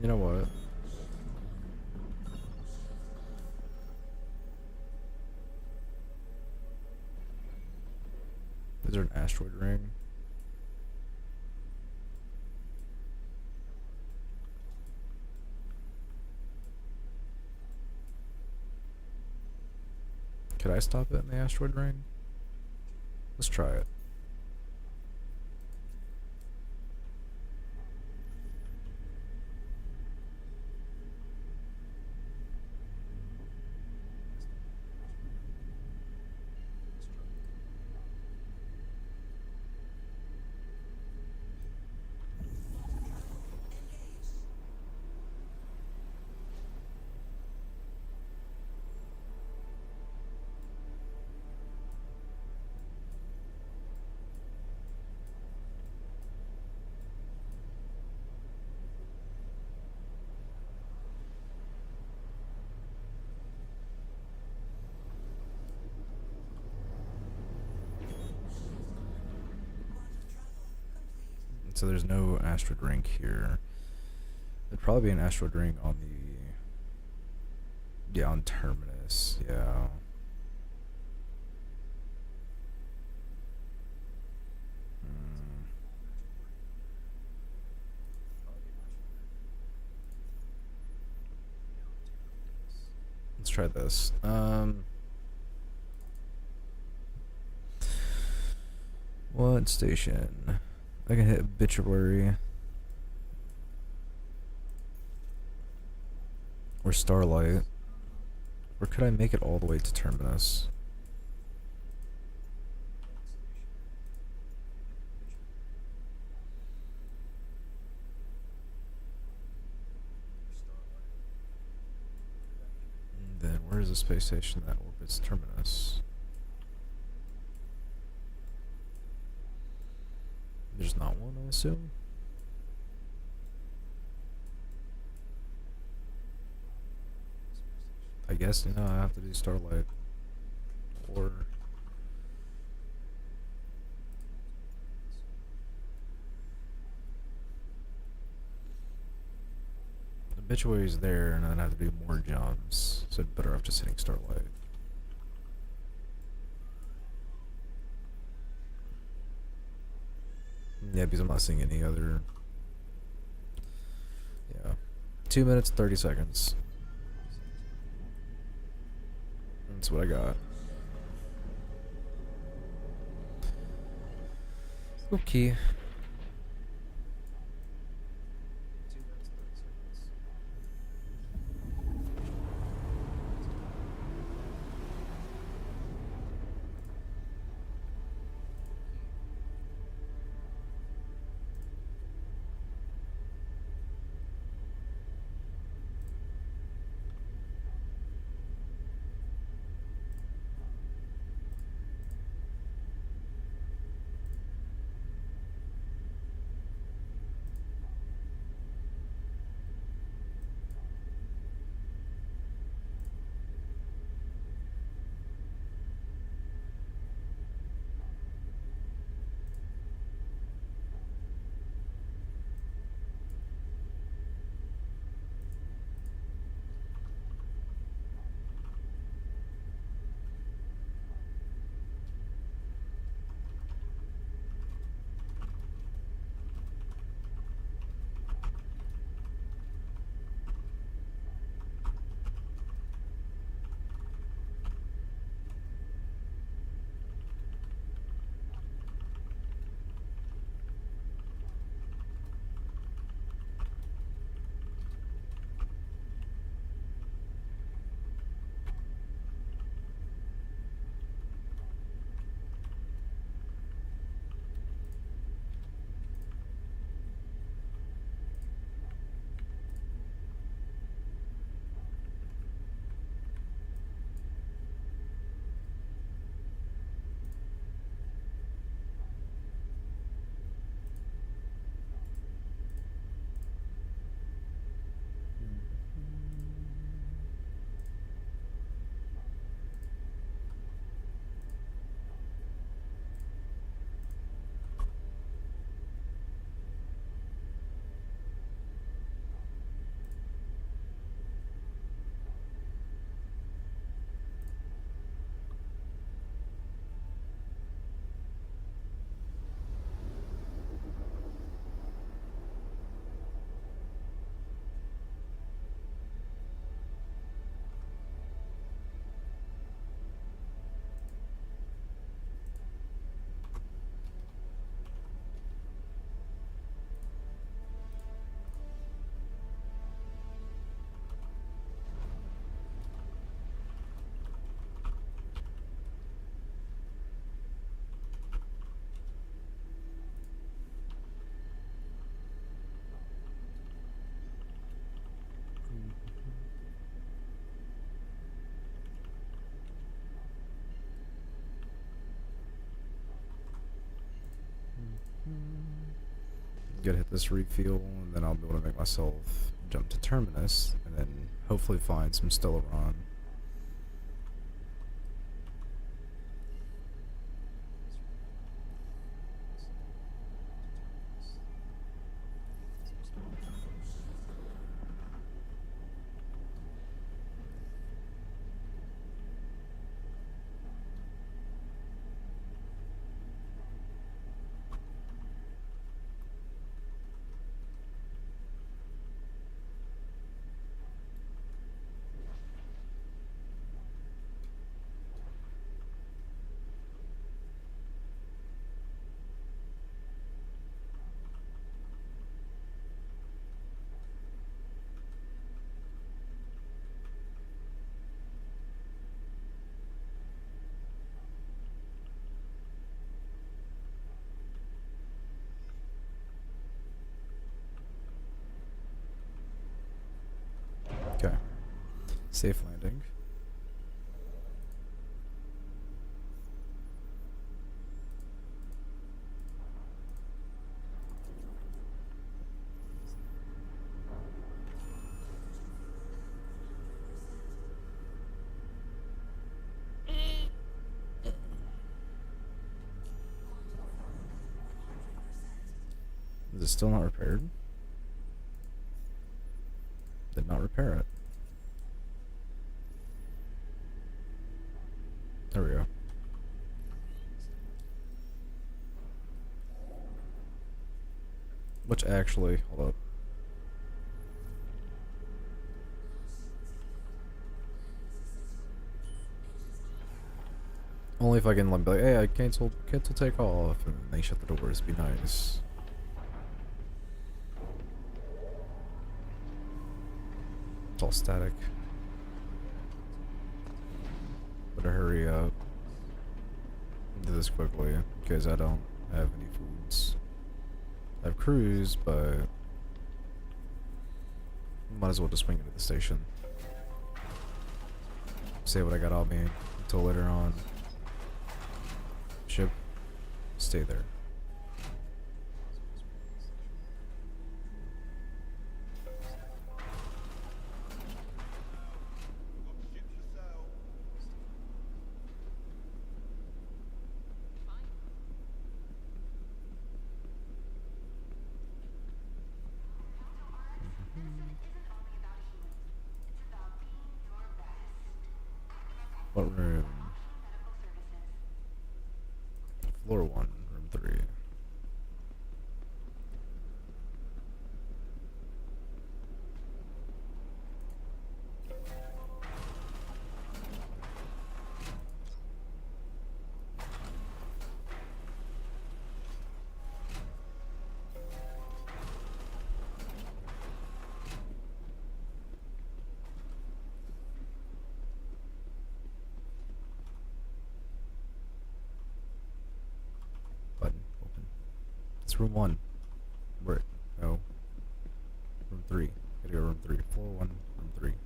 You know what? Is there an asteroid ring? Could I stop it in the asteroid ring? Let's try it. So there's no asteroid ring here. There'd probably be an asteroid ring on the... Yeah, on Terminus. Yeah. Let's try this. What station? I can hit Obituary. Or Starlight. Or could I make it all the way to Terminus? And then where's the space station that orbits Terminus? There's not one, I assume? I guess, I have to do Starlight. Or... Obituary's there, and then I have to do more jumps. So I'd better off just hitting Starlight. Yeah, because I'm not seeing any other... Yeah. 2 minutes, 30 seconds. That's what I got. Okay. get hit this refuel, and then I'll be able to make myself jump to Terminus, and then hopefully find some Stileron. Okay. Safe landing. Is it still not repaired? Did not repair it. There we go. Which actually, hold up. Only if I can like, be like, hey, I cancel takeoff, and they shut the doors. Be nice. It's all static. Better hurry up. Do this quickly, because I don't have any foods. I have crews, but might as well just swing into the station. Say what I got on me until later on. Ship, stay there. What room? Floor 1, room 3. Button open. It's room 1. Where? No. Room 3. Gotta go room 3. Floor 1, room 3. Room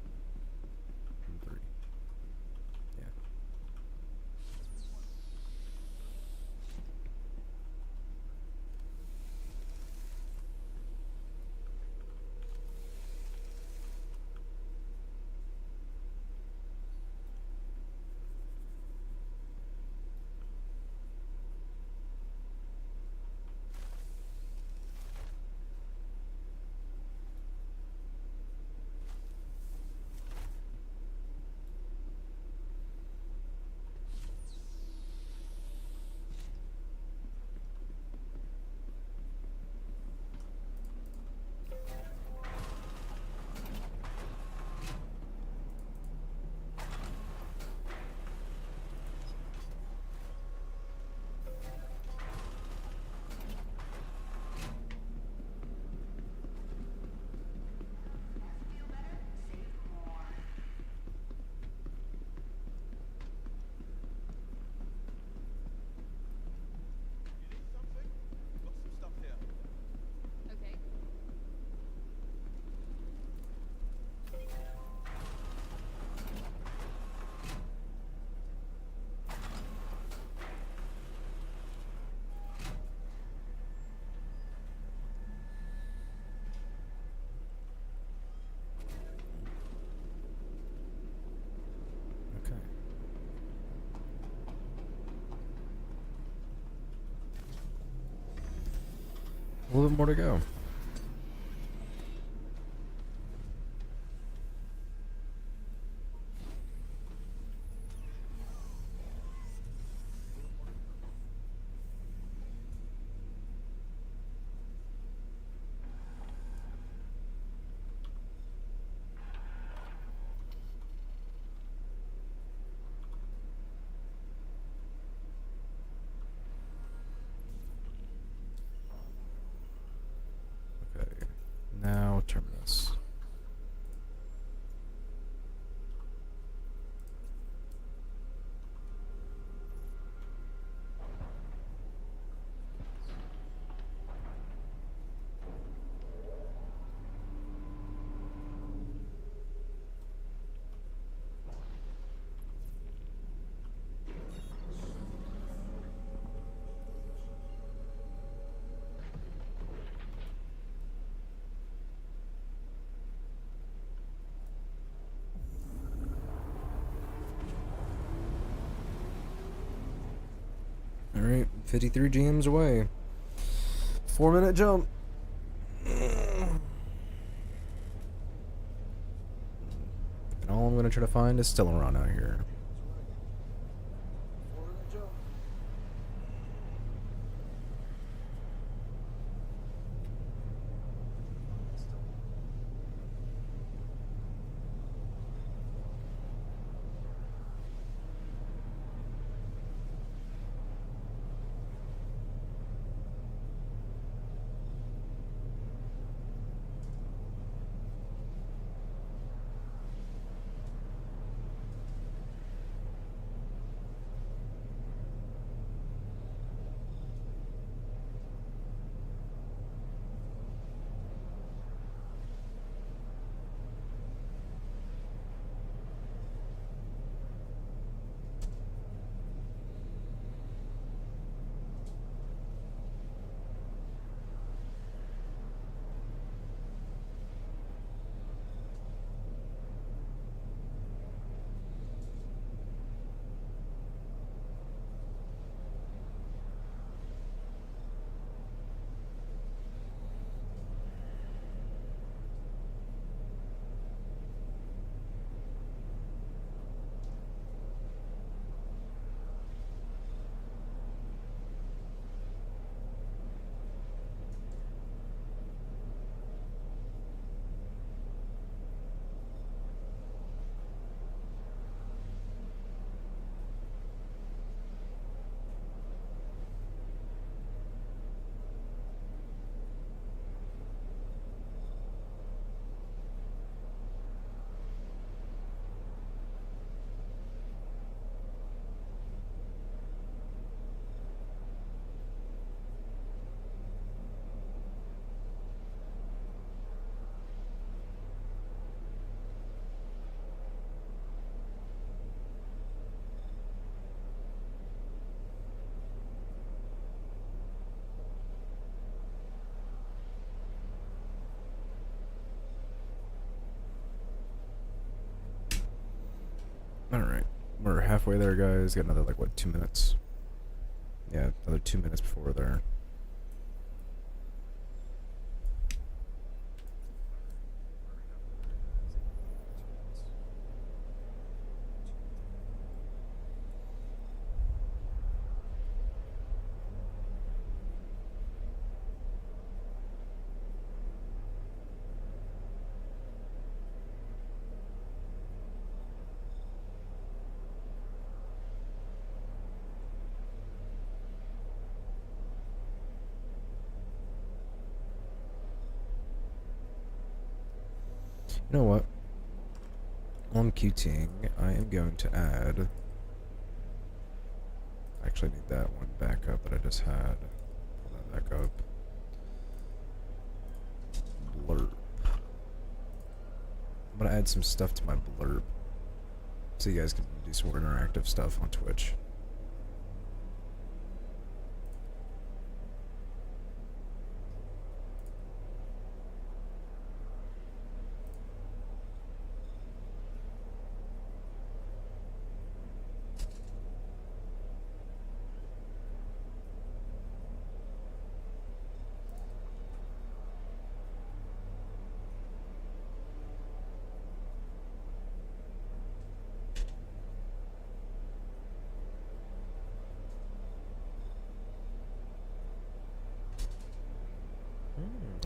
3. Yeah. A little bit more to go. Okay. Now terminus. Alright, 53 GMs away. 4-minute jump. And all I'm gonna try to find is Stileron out here. Alright. We're halfway there, guys. Got another, like, what, 2 minutes? Yeah, another 2 minutes before we're there. You know what? While I'm QTing, I am going to add... I actually need that one back up that I just had. Pull that back up. Blurb. I'm gonna add some stuff to my blurb, so you guys can do some more interactive stuff on Twitch.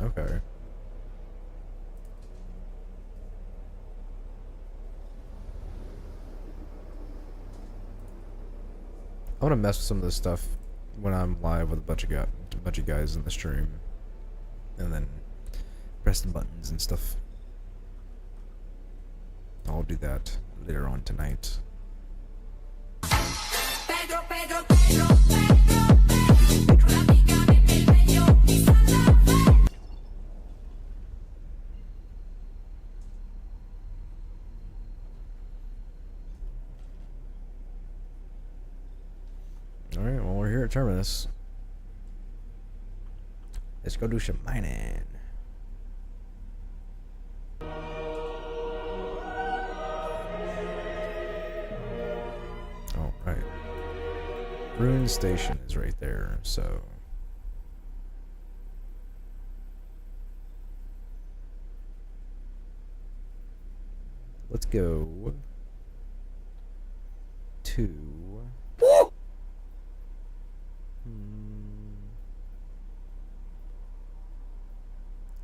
Okay. I want to mess with some of this stuff when I'm live with a bunch of guys in the stream, and then press the buttons and stuff. I'll do that later on tonight. Alright, well, we're here at Terminus. Let's go do some mining. Alright. Rune Station is right there, so... let's go to...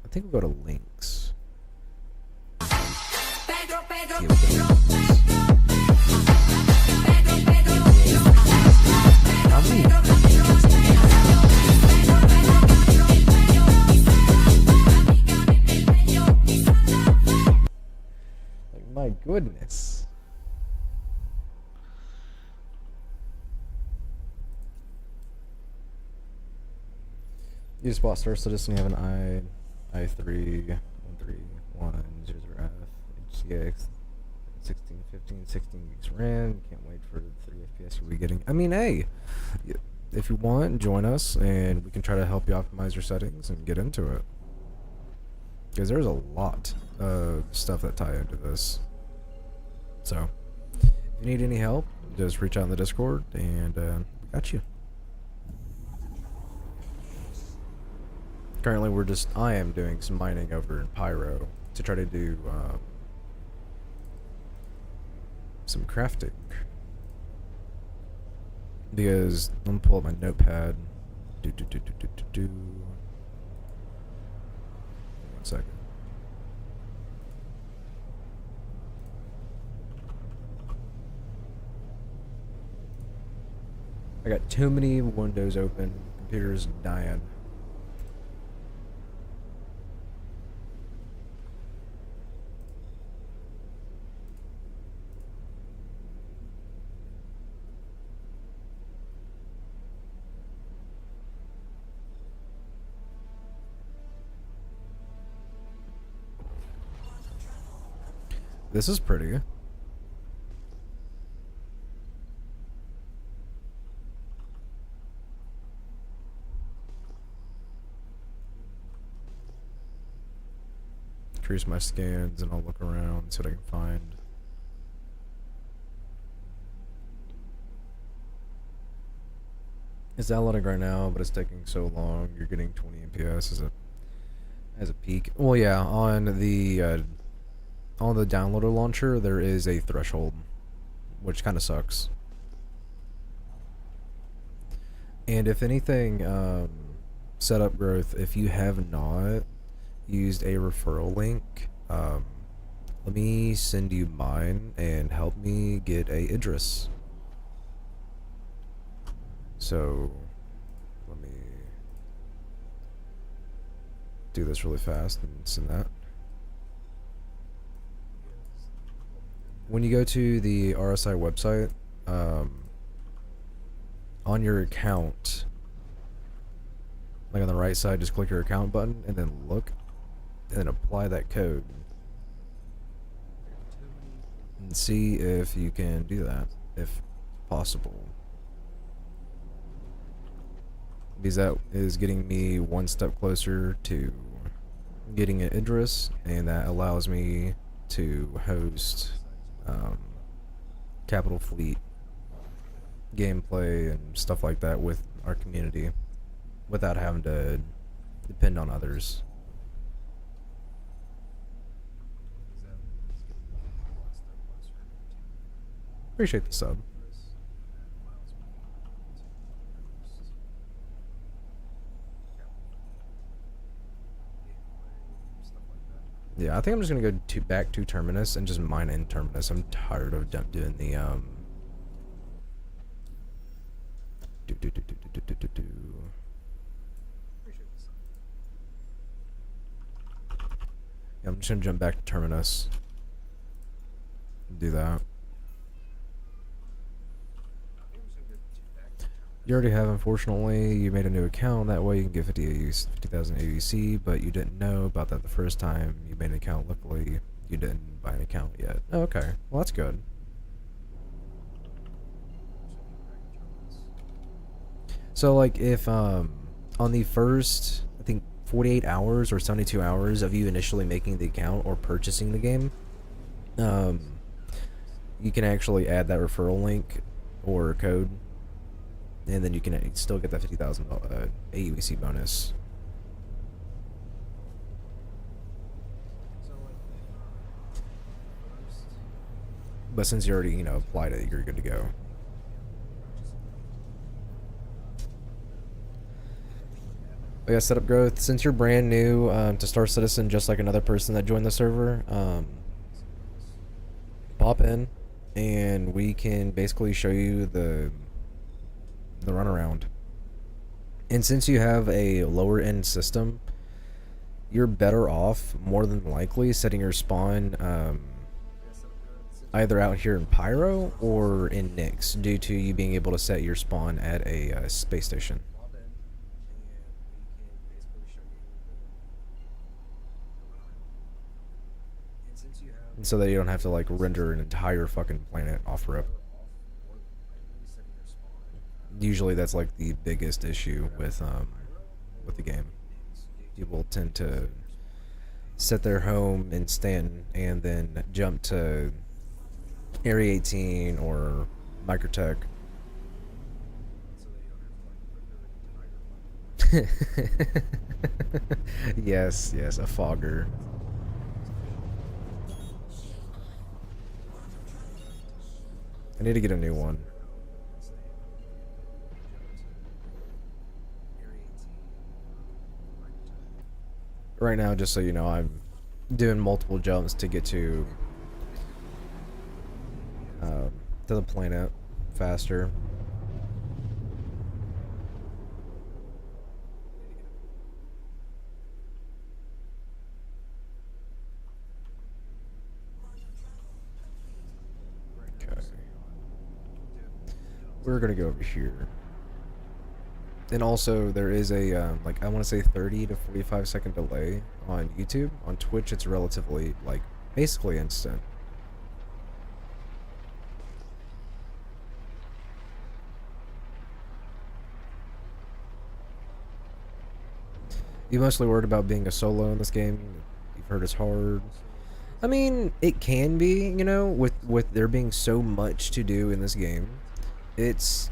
I think we'll go to links. Yeah, we'll go to links. How many? Like, my goodness. You just bought Star Citizen, you have an i3 13100F HCX 16, 15, 16 gigs RAM. Can't wait for the 3 FPS you'll be getting. I mean, hey, if you want, join us and we can try to help you optimize your settings and get into it. Because there's a lot of stuff that tie into this. So, if you need any help, just reach out in the Discord and we got you. Currently, I am doing some mining over in Pyro to try to do some crafting. Because I'm gonna pull up my notepad. One second. I got too many windows open. Computer's dying. This is pretty. Increase my scans and I'll look around, see what I can find. It's downloading right now, but it's taking so long. You're getting 20 FPS as a peak. Well, yeah, on the downloader launcher, there is a threshold, which kind of sucks. And if anything, setup growth, if you have not used a referral link, let me send you mine and help me get a Idris. So, let me do this really fast and send that. When you go to the RSI website, on your account, like on the right side, just click your account button and then look and then apply that code and see if you can do that, if possible. Because that is getting me one step closer to getting an Idris, and that allows me to host Capital Fleet gameplay and stuff like that with our community without having to depend on others. Appreciate the sub. Yeah, I think I'm just gonna go back to Terminus and just mine in Terminus. I'm tired of doing the do. Yeah, I'm just gonna jump back to Terminus. Do that. You already have, unfortunately. You made a new account. That way you can get 50,000 AUC, but you didn't know about that the first time you made an account. Luckily, you didn't buy an account yet. Oh, okay. Well, that's good. So, like, if, on the first, I think, 48 hours or 72 hours of you initially making the account or purchasing the game, you can actually add that referral link or code, and then you can still get that 50,000 AUC bonus. But since you already, applied it, you're good to go. But yeah, setup growth. Since you're brand new to Star Citizen, just like another person that joined the server, pop in, and we can basically show you the runaround. And since you have a lower end system, you're better off, more than likely, setting your spawn either out here in Pyro or in Nyx, due to you being able to set your spawn at a space station. And so that you don't have to like render an entire fucking planet off rip. Usually that's like the biggest issue with the game. People tend to set their home in Stanton and then jump to Area 18 or Microtech. Yes, a fogger. I need to get a new one. Right now, just so you know, I'm doing multiple jumps to get to the planet faster. Okay. We're gonna go over here. And also, there is a, like, I want to say 30 to 45-second delay on YouTube. On Twitch, it's relatively, like, basically instant. You mostly worried about being a solo in this game? You've heard it's hard. I mean, it can be, with there being so much to do in this game. It's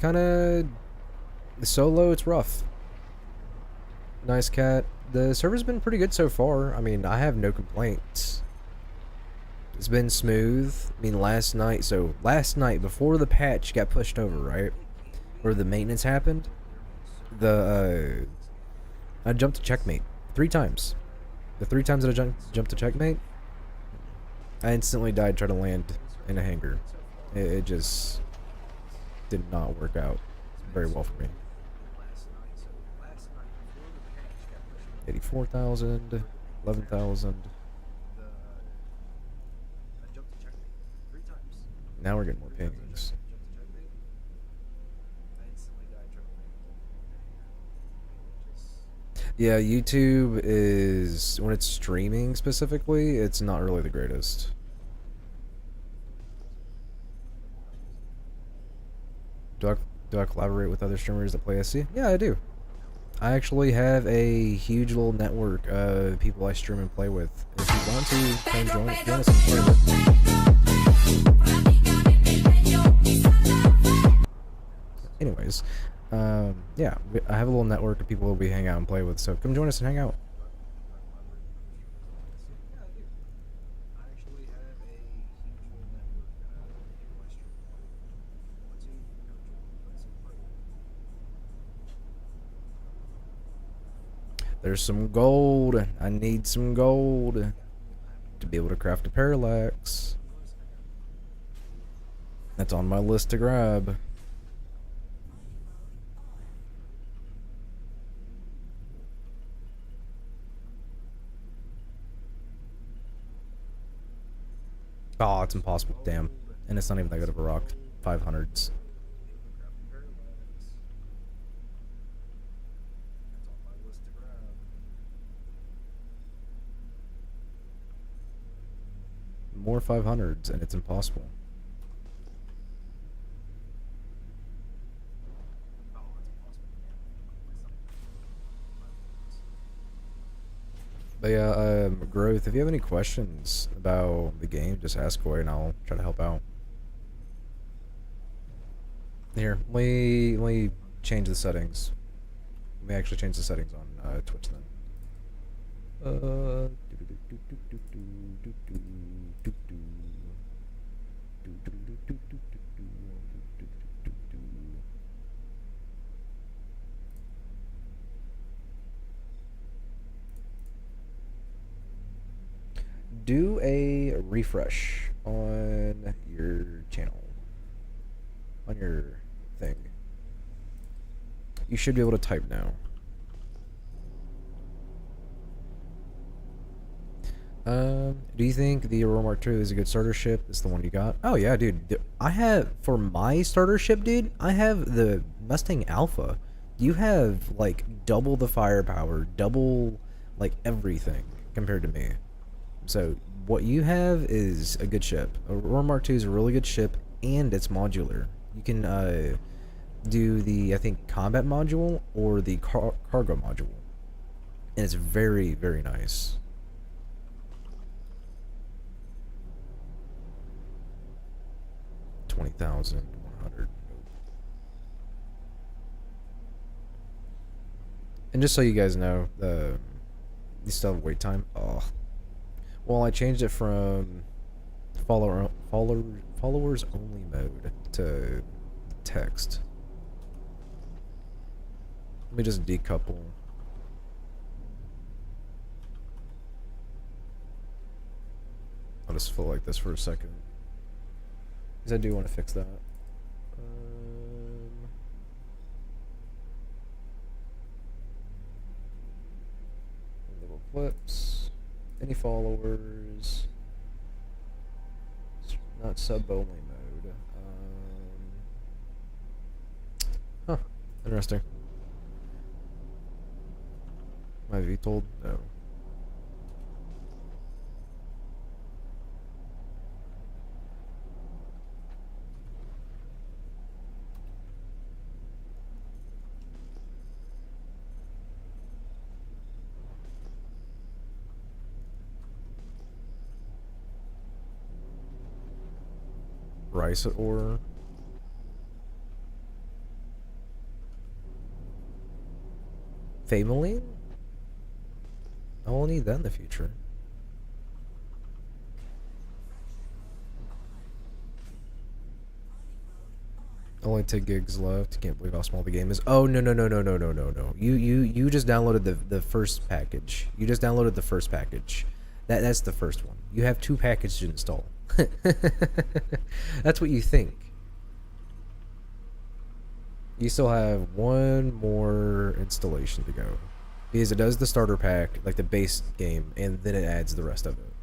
kind of... Solo, it's rough. Nice cat. The server's been pretty good so far. I mean, I have no complaints. It's been smooth. I mean, last night before the patch got pushed over, right? Or the maintenance happened, I jumped to checkmate 3 times. The 3 times that I jumped to checkmate, I instantly died trying to land in a hangar. It just did not work out very well for me. 84,000, 11,000. Now we're getting more pings. Yeah, YouTube is, when it's streaming specifically, it's not really the greatest. Do I collaborate with other streamers that play SC? Yeah, I do. I actually have a huge little network of people I stream and play with. If you want to, come join us and play with me. Anyways, yeah, I have a little network of people that we hang out and play with, so come join us and hang out. There's some gold. I need some gold to be able to craft a parallax. That's on my list to grab. Oh, it's impossible. Damn. And it's not even that good of a rock. 500s. More 500s, and it's impossible. But yeah, Growth, if you have any questions about the game, just ask away and I'll try to help out. Here, let me change the settings. Let me actually change the settings on Twitch then. Do a refresh on your channel, on your thing. You should be able to type now. Do you think the Aurora Mark II is a good starter ship? It's the one you got? Oh yeah, dude. I have, for my starter ship, dude, I have the Mustang Alpha. You have, like, double the firepower, double, like, everything compared to me. So, what you have is a good ship. Aurora Mark II is a really good ship, and it's modular. You can, do the, I think, combat module or the cargo module. And it's very, very nice. 20,100. And just so you guys know, you still have wait time. Oh, well, I changed it from followers only mode to text. Let me just decouple. I'll just feel like this for a second. Because I do want to fix that. Little clips. Any followers. It's not sub only mode. Huh. Interesting. Am I VTOL'd? No. Rice ore. Family? I will need that in the future. Only 10 gigs left. Can't believe how small the game is. Oh no. You just downloaded the first package. You just downloaded the first package. That's the first one. You have 2 packages to install. That's what you think. You still have 1 more installation to go. Because it does the starter pack, like the base game, and then it adds the rest of it.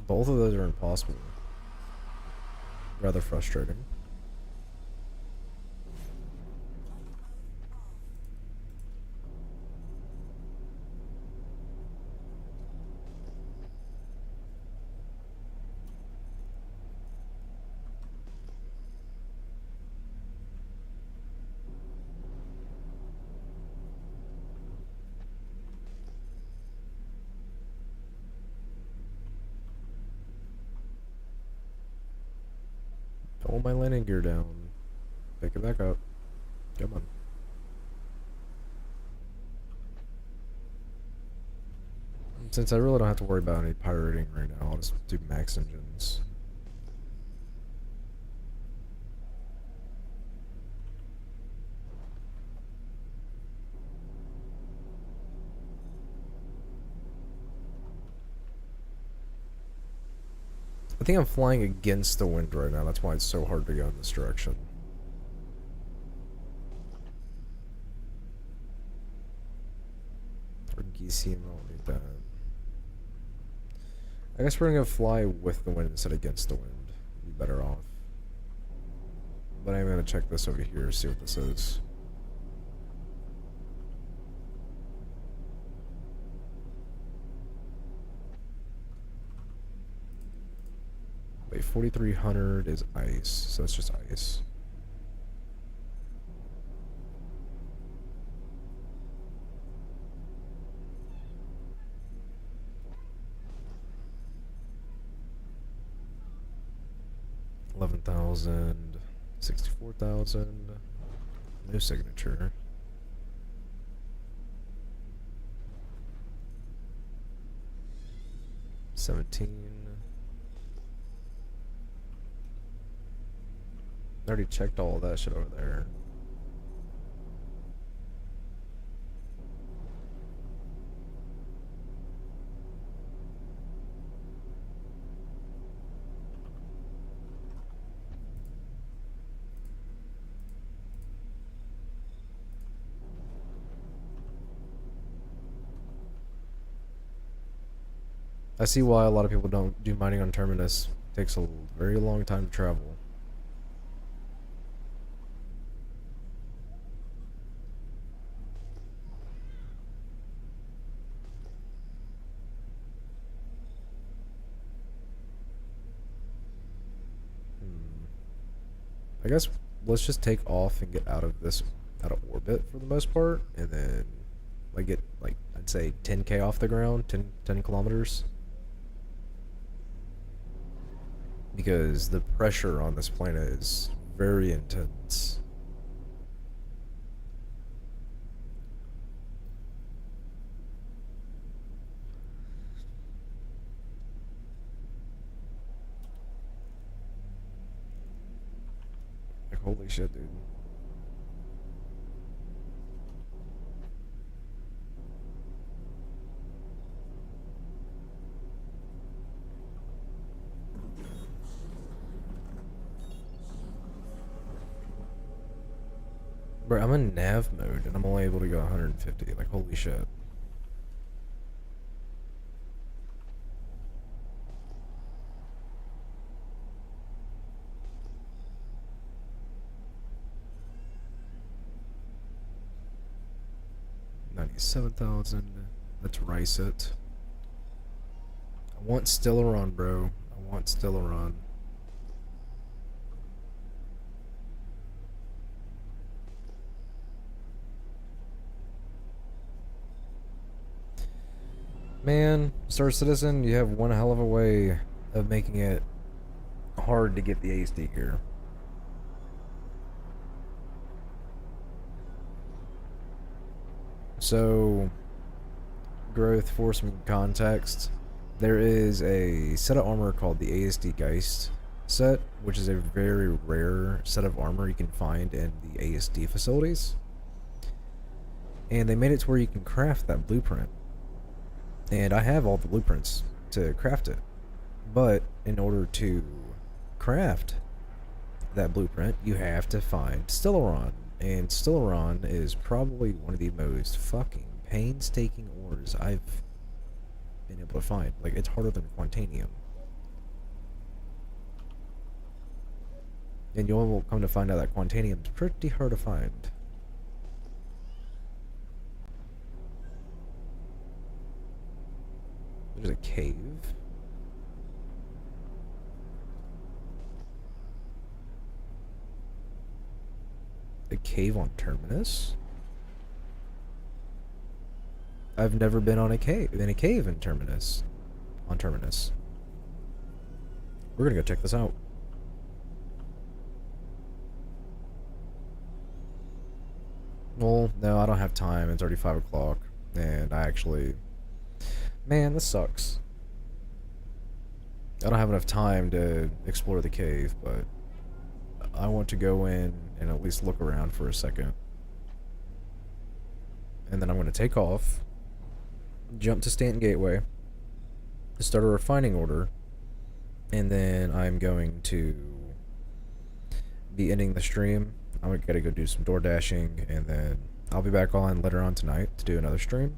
Both of those are impossible. Rather frustrating. Hold my landing gear down. Pick it back up. Come on. Since I really don't have to worry about any pirating right now, I'll just do max engines. I think I'm flying against the wind right now. That's why it's so hard to go in this direction. Or GCM, I don't need that. I guess we're gonna fly with the wind instead of against the wind. Be better off. But I'm gonna check this over here, see what this is. Wait, 4,300 is ice, so it's just ice. $11,000, 64,000. No signature. $17,000. I already checked all of that shit over there. I see why a lot of people don't do mining on Terminus. It takes a very long time to travel. I guess let's just take off and get out of orbit for the most part, and then like get like I'd say 10k off the ground, 10 kilometers. Because the pressure on this planet is very intense. Like, holy shit, dude. Bro, I'm in nav mode and I'm only able to go 150. Like, holy shit. $97,000. Let's rice it. I want Stileron, bro. I want Stileron. Man, Star Citizen, you have one hell of a way of making it hard to get the ASD gear. So, growth, for some context, there is a set of armor called the ASD Geist set, which is a very rare set of armor you can find in the ASD facilities. And they made it to where you can craft that blueprint. And I have all the blueprints to craft it. But in order to craft that blueprint, you have to find Stileron. And Stileron is probably one of the most fucking painstaking ores I've been able to find. Like, it's harder than Quantanium. And you'll come to find out that Quantanium's pretty hard to find. There's a cave. A cave on Terminus? I've never been on a cave in Terminus. On Terminus. We're gonna go check this out. Well, no, I don't have time. It's already 5 o'clock. And I actually... Man, this sucks. I don't have enough time to explore the cave, but I want to go in and at least look around for a second. And then I'm going to take off, jump to Stanton Gateway, start a refining order, and then I'm going to be ending the stream. I'm gonna go do some door dashing, and then I'll be back on later on tonight to do another stream.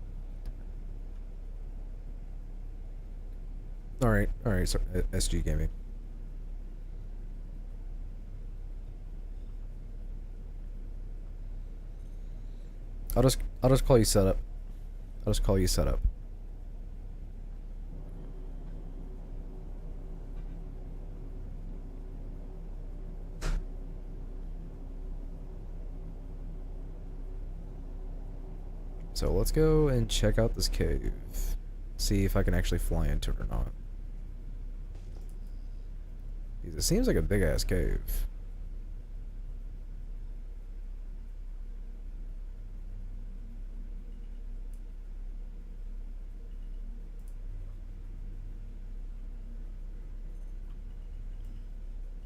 Alright, so, SG Gaming. I'll just call you setup. I'll just call you setup. So let's go and check out this cave. See if I can actually fly into it or not. Because it seems like a big ass cave.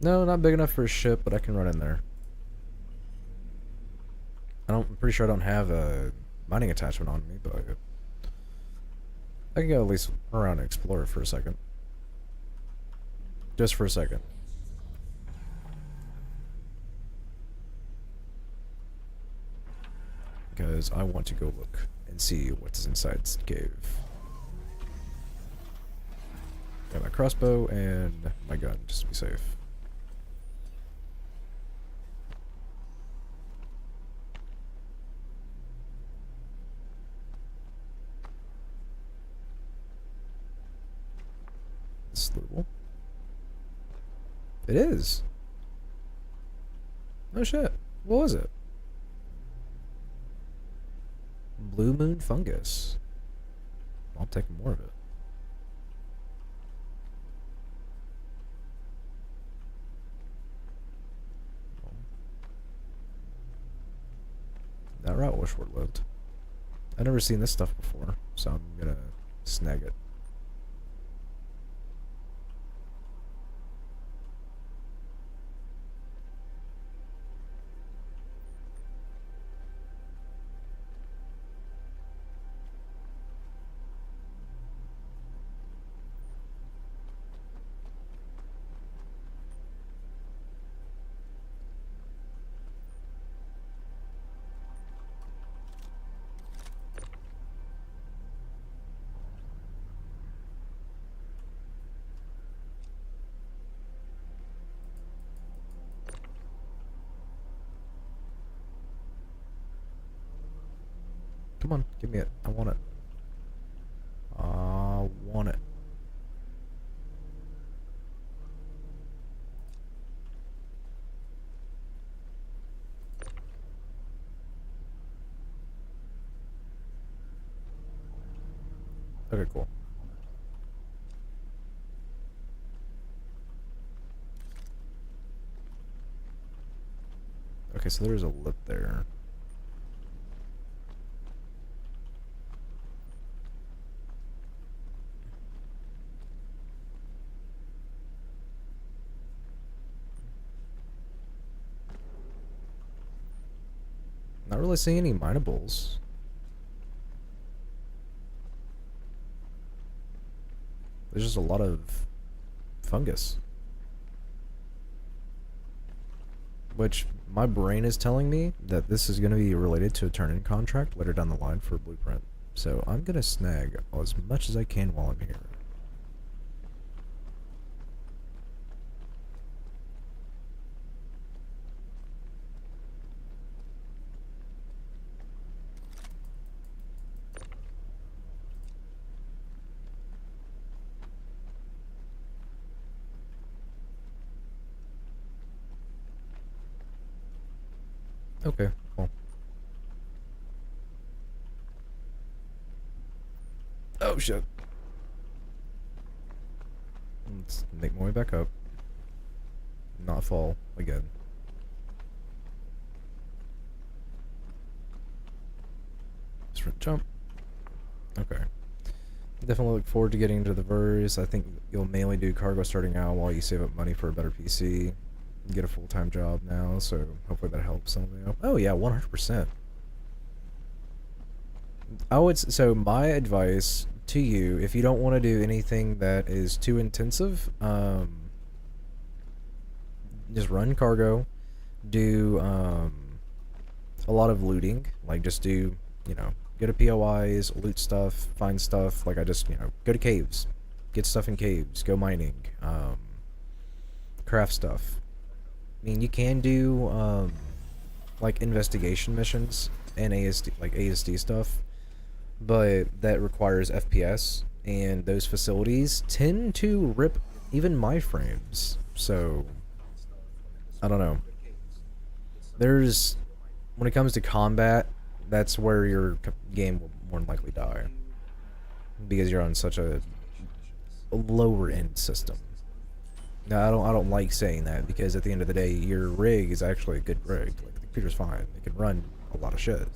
No, not big enough for a ship, but I can run in there. I'm pretty sure I don't have a mining attachment on me, but I can go at least around and explore it for a second. Just for a second. Because I want to go look and see what's inside this cave. Got my crossbow and my gun, just to be safe. This little. It is. Oh shit. What was it? Blue moon fungus. I'll take more of it. That route was short-lived. I've never seen this stuff before, so I'm gonna snag it. Come on, give me it. I want it. I want it. Okay, cool. Okay, so there's a lip there. Not really seeing any minables. There's just a lot of fungus. Which my brain is telling me that this is going to be related to a turn-in contract later down the line for a blueprint. So I'm going to snag as much as I can while I'm here. Okay, cool. Oh shit. Let's make my way back up. Not fall again. Sprint jump. Okay. Definitely look forward to getting into the verse. I think you'll mainly do cargo starting out while you save up money for a better PC. Get a full-time job now, so hopefully that helps something up. Oh yeah, 100%. So my advice to you. If you don't want to do anything that is too intensive, just run cargo, do a lot of looting, like just do, you know, go to POIs, loot stuff, find stuff, like I just, you know, go to caves, get stuff in caves, go mining, craft stuff. I mean, you can do, like investigation missions and ASD, like ASD stuff, but that requires FPS, and those facilities tend to rip even my frames, so I don't know. There's, when it comes to combat, that's where your game will more than likely die, because you're on such a lower end system. Now, I don't like saying that, because at the end of the day, your rig is actually a good rig. Like, the computer's fine. It can run a lot of shit.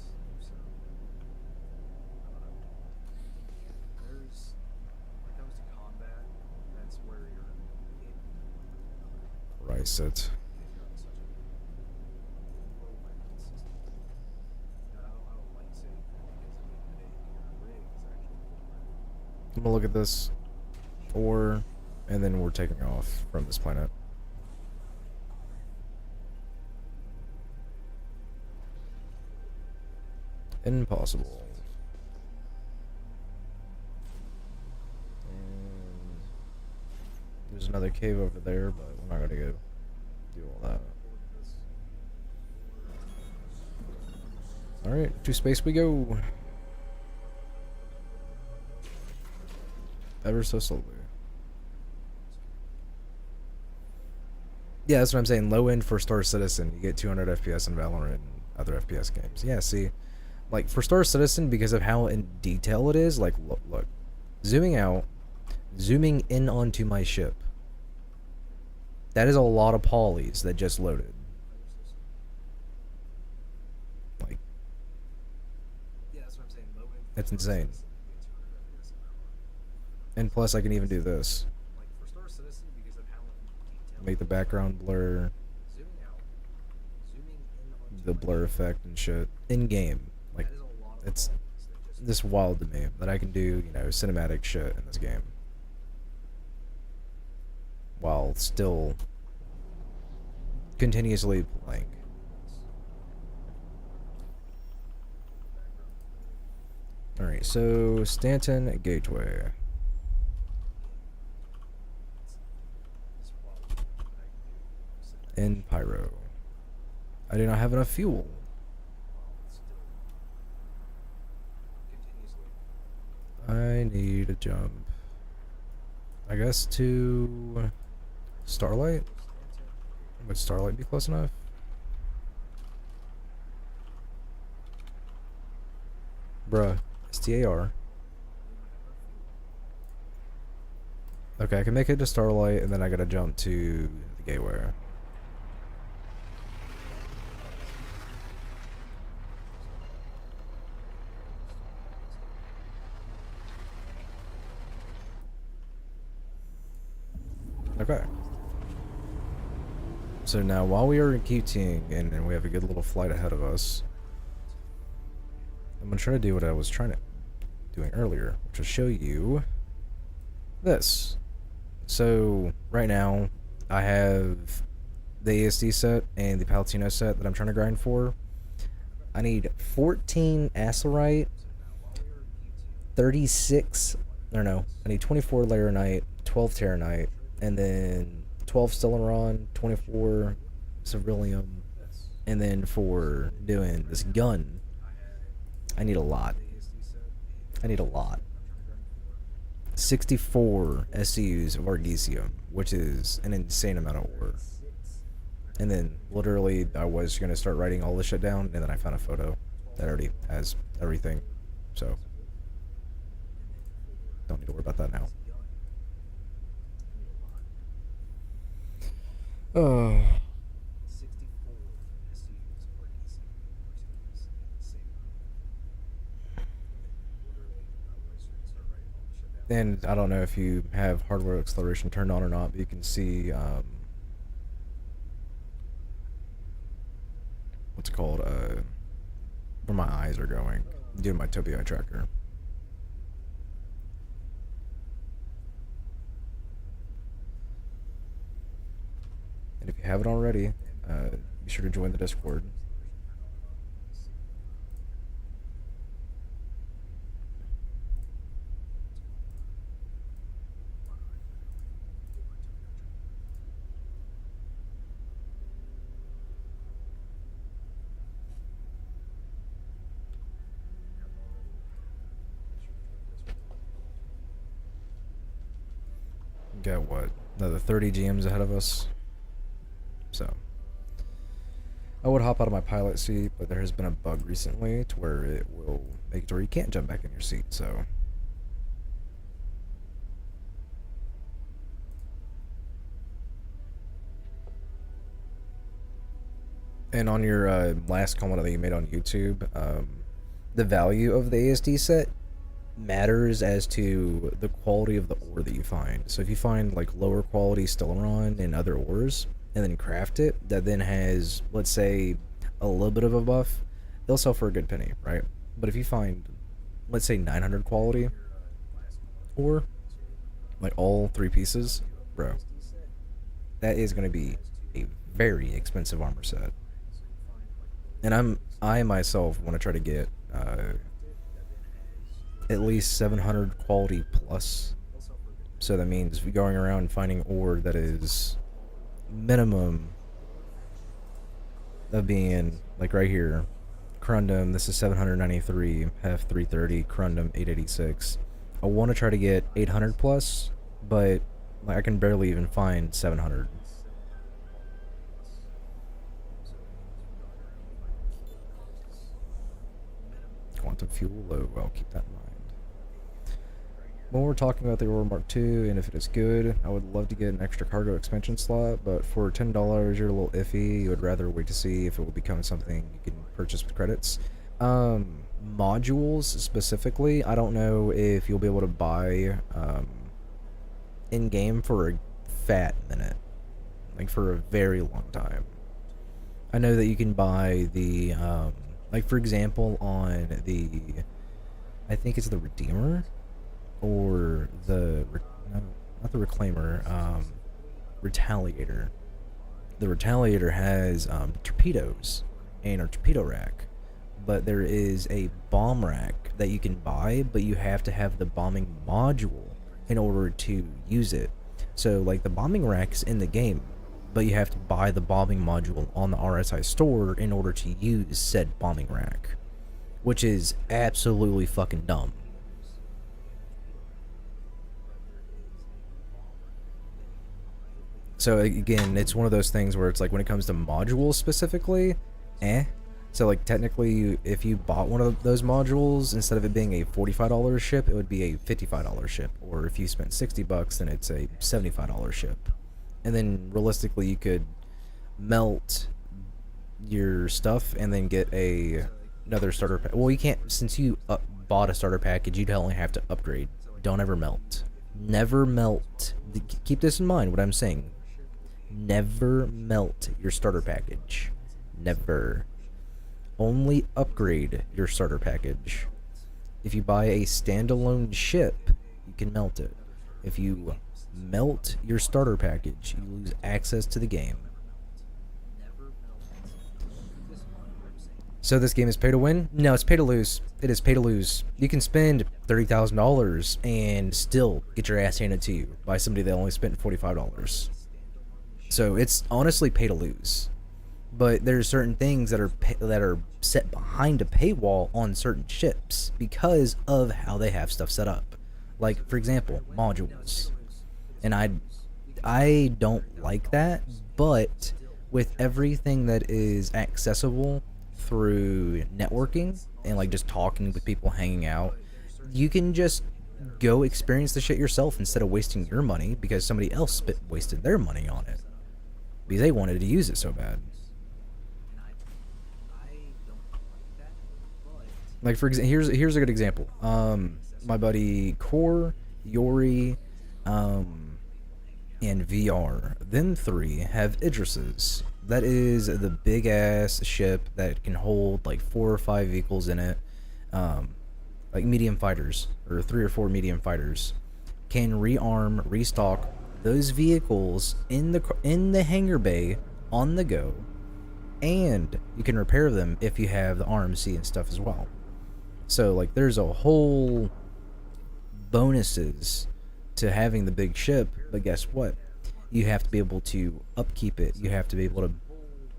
Rice it. I'm gonna look at this ore, and then we're taking off from this planet. Impossible. And there's another cave over there, but we're not gonna go do all that. Alright, to space we go. Ever so slowly. Yeah, that's what I'm saying. Low end for Star Citizen, you get 200 FPS in Valorant and other FPS games. Yeah, see, like for Star Citizen, because of how in detail it is, like look, zooming out, zooming in onto my ship. That is a lot of polys that just loaded. Like, yeah, that's what I'm saying. Low end. That's insane. And plus, I can even do this. Make the background blur. The blur effect and shit. In game. Like, it's this wild to me that I can do, you know, cinematic shit in this game, while still continuously playing. Alright, so Stanton Gateway. In Pyro. I do not have enough fuel. I need a jump. I guess to Starlight? Would Starlight be close enough? Bruh. STAR. Okay, I can make it to Starlight, and then I gotta jump to the Gateway. Okay. So now, while we are in QTing and we have a good little flight ahead of us, I'm gonna try to do what I was doing earlier, which will show you this. So right now, I have the ASD set and the Palatino set that I'm trying to grind for. I need 14 Acerite, 36. I need 24 Laranite, 12 Terranite, and then 12 Stileron, 24 Ceruleum, and then for doing this gun, I need a lot. 64 SCUs of Argesium, which is an insane amount of ore. And then, literally, I was going to start writing all this shit down, and then I found a photo that already has everything. So, don't need to worry about that now. Oh. And I don't know if you have hardware acceleration turned on or not, but you can see what's it called, where my eyes are going due to my Tobii eye tracker. you haven't already, be sure to join the Discord. Got what? Another 30 GMs ahead of us. So I would hop out of my pilot seat, but there has been a bug recently to where it will make it to where you can't jump back in your seat. So and on your last comment that you made on YouTube, the value of the ASD set matters as to the quality of the ore that you find. So if you find like lower quality Stileron and other ores and then craft it, that then has, let's say, a little bit of a buff, they'll sell for a good penny, right? But if you find, let's say, 900 quality ore, like all 3 pieces, bro, that is going to be a very expensive armor set. And I myself want to try to get at least 700 quality plus. So that means going around finding ore that is minimum of being like right here, Corundum, this is 793, Hef 330, Corundum 886. I want to try to get 800 plus, but like, I can barely even find 700. Quantum fuel low, I'll keep that in mind. When we're talking about the Aurora Mark II, and if it is good, I would love to get an extra cargo expansion slot, but for $10, you're a little iffy. You would rather wait to see if it will become something you can purchase with credits. Modules, specifically, I don't know if you'll be able to buy in-game for a fat minute. Like, for a very long time. I know that you can buy the, like, for example, on the, I think it's the Redeemer, or the, no, not the Reclaimer, Retaliator. The Retaliator has torpedoes and a torpedo rack, but there is a bomb rack that you can buy, but you have to have the bombing module in order to use it. So like the bombing rack's in the game, but you have to buy the bombing module on the RSI store in order to use said bombing rack, which is absolutely fucking dumb. So again, it's one of those things where it's like when it comes to modules specifically, So like technically, if you bought one of those modules, instead of it being a $45 ship, it would be a $55 ship. Or if you spent $60, then it's a $75 ship. And then realistically, you could melt your stuff and then get another starter pack. Well, you can't, since you bought a starter package, you'd only have to upgrade. Don't ever melt. Never melt. Keep this in mind, what I'm saying. Never melt your starter package. Never. Only upgrade your starter package. If you buy a standalone ship, you can melt it. If you melt your starter package, you lose access to the game. So this game is pay to win? No, it's pay to lose. It is pay to lose. You can spend $30,000 and still get your ass handed to you by somebody that only spent $45. So it's honestly pay to lose. But there's certain things that are set behind a paywall on certain ships because of how they have stuff set up. Like, for example, modules. And I don't like that, but with everything that is accessible through networking and like just talking with people, hanging out, you can just go experience the shit yourself instead of wasting your money because somebody else wasted their money on it because they wanted to use it so bad. Like, for example, here's a good example. My buddy Core, Yori, and VR. Them three have Idrises. That is the big ass ship that can hold like 4 or 5 vehicles in it, like medium fighters or 3 or 4 medium fighters. Can rearm, restock those vehicles in the hangar bay on the go, and you can repair them if you have the RMC and stuff as well. So like there's a whole bonuses to having the big ship, but guess what? You have to be able to upkeep it. You have to be able to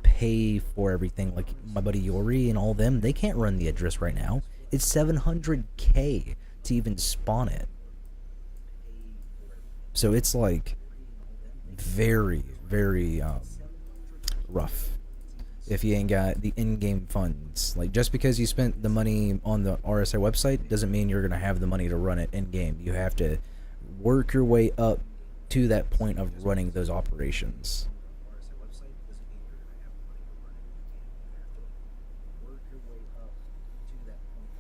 pay for everything. Like my buddy Yori and all them, they can't run the address right now. It's 700k to even spawn it. So it's like very, very rough if you ain't got the in-game funds. Like just because you spent the money on the RSA website doesn't mean you're gonna have the money to run it in-game. You have to work your way up to that point of running those operations.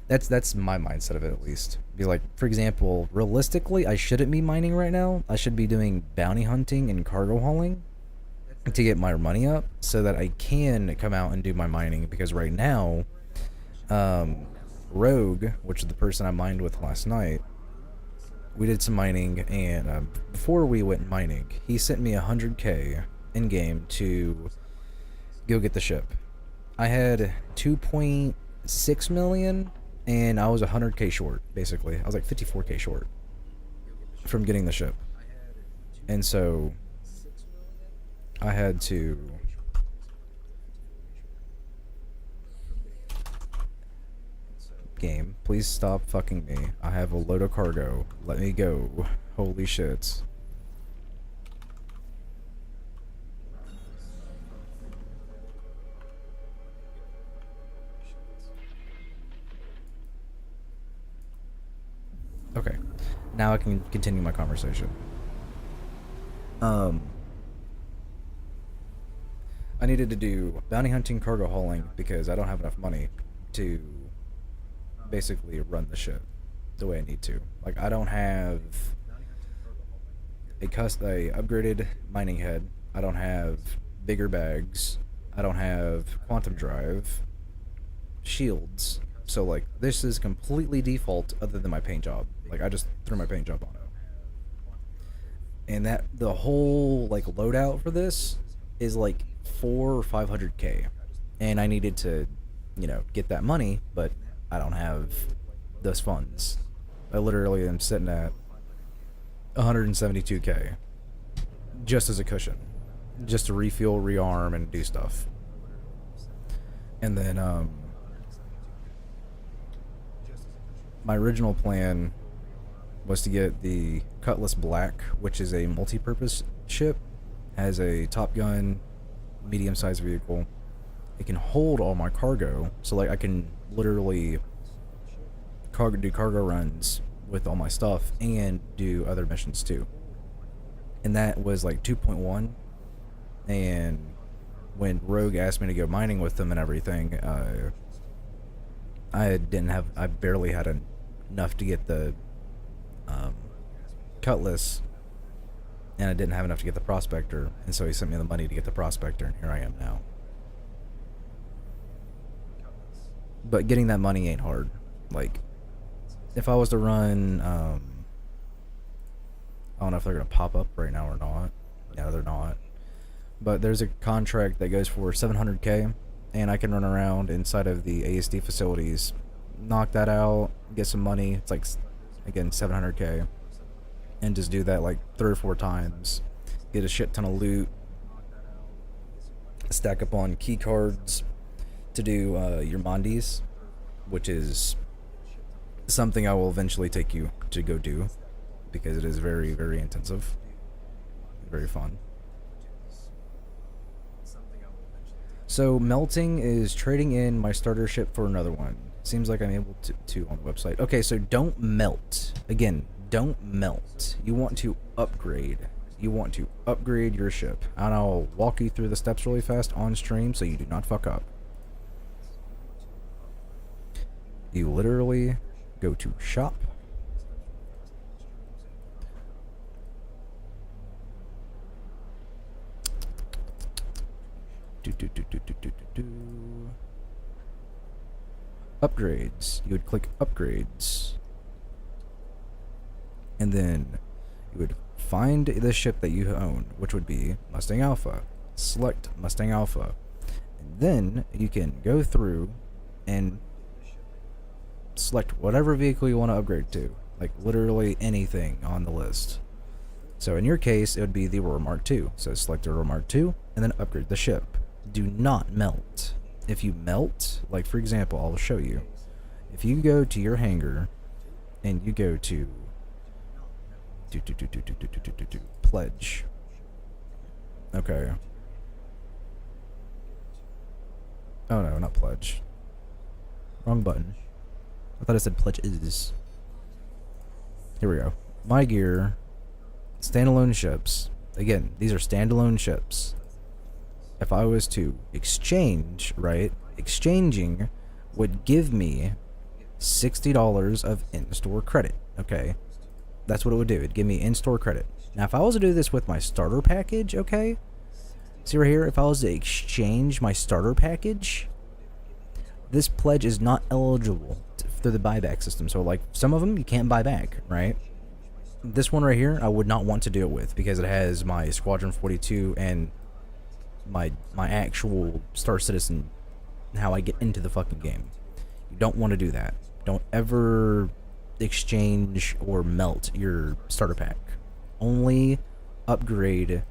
That's my mindset of it, at least. Be like, for example, realistically, I shouldn't be mining right now. I should be doing bounty hunting and cargo hauling to get my money up so that I can come out and do my mining, because right now, Rogue, which is the person I mined with last night, we did some mining, and before we went mining, he sent me 100k in game to go get the ship. I had 2.6 million, and I was 100k short, basically. I was like 54k short from getting the ship. And so I had to game, please stop fucking me. I have a load of cargo. Let me go. Holy shit. Okay. Now I can continue my conversation. I needed to do bounty hunting, cargo hauling, because I don't have enough money to basically run the ship the way I need to. Like, I don't have a upgraded mining head. I don't have bigger bags. I don't have quantum drive, shields. So like this is completely default other than my paint job. Like I just threw my paint job on it. And that the whole like loadout for this is like 400 or 500k. And I needed to, you know, get that money, but I don't have those funds. I literally am sitting at 172k just as a cushion, just to refuel, rearm, and do stuff. And then my original plan was to get the Cutlass Black, which is a multi-purpose ship, has a Top Gun medium-sized vehicle. It can hold all my cargo, so like I can literally do cargo runs with all my stuff and do other missions too. And that was like 2.1. And when Rogue asked me to go mining with them and everything, I barely had enough to get the Cutlass, and I didn't have enough to get the Prospector, and so he sent me the money to get the Prospector, and here I am now. But getting that money ain't hard. Like, if I was to run, I don't know if they're gonna pop up right now or not. No, they're not. But there's a contract that goes for 700k, and I can run around inside of the ASD facilities, knock that out, get some money. It's like, again, 700k, and just do that like 3 or 4 times. Get a shit ton of loot, stack up on key cards to do your Mondis, which is something I will eventually take you to go do, because it is very, very intensive, very fun. So melting is trading in my starter ship for another one. Seems like I'm able to on the website. Okay, so don't melt. Again, don't melt. You want to upgrade. You want to upgrade your ship. And I'll walk you through the steps really fast on stream so you do not fuck up. You literally go to shop. Upgrades. You would click upgrades, and then you would find the ship that you own, which would be Mustang Alpha. select Mustang Alpha. And then you can go through and select whatever vehicle you want to upgrade to. Like literally anything on the list. So in your case, it would be the Aurora Mark II. So select the Aurora Mark II and then upgrade the ship. Do not melt. If you melt, like for example, I'll show you. If you go to your hangar and you go to pledge. Okay. Oh no, not pledge. Wrong button. I thought it said pledge is. Here we go. My gear. Standalone ships. Again, these are standalone ships. If I was to exchange, right? Exchanging would give me $60 of in-store credit. Okay? That's what it would do. It'd give me in-store credit. Now, if I was to do this with my starter package, okay? See right here? If I was to exchange my starter package, this pledge is not eligible through the buyback system. So, like, some of them you can't buy back, right? This one right here, I would not want to do it with because it has my Squadron 42 and my actual Star Citizen, how I get into the fucking game. You don't want to do that. Don't ever exchange or melt your starter pack. Only upgrade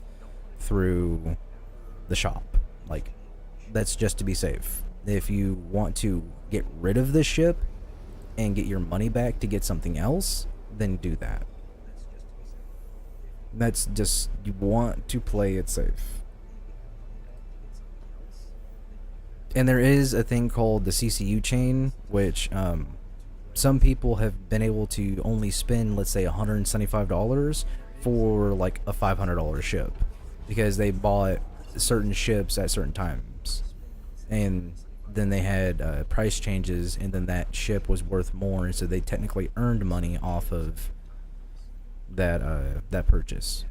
through the shop. Like, that's just to be safe. If you want to get rid of this ship and get your money back to get something else, then do that. That's just, you want to play it safe. And there is a thing called the CCU chain, which some people have been able to only spend, let's say, $175 for like a $500 ship because they bought certain ships at certain times, and then they had price changes, and then that ship was worth more, and so they technically earned money off of that purchase.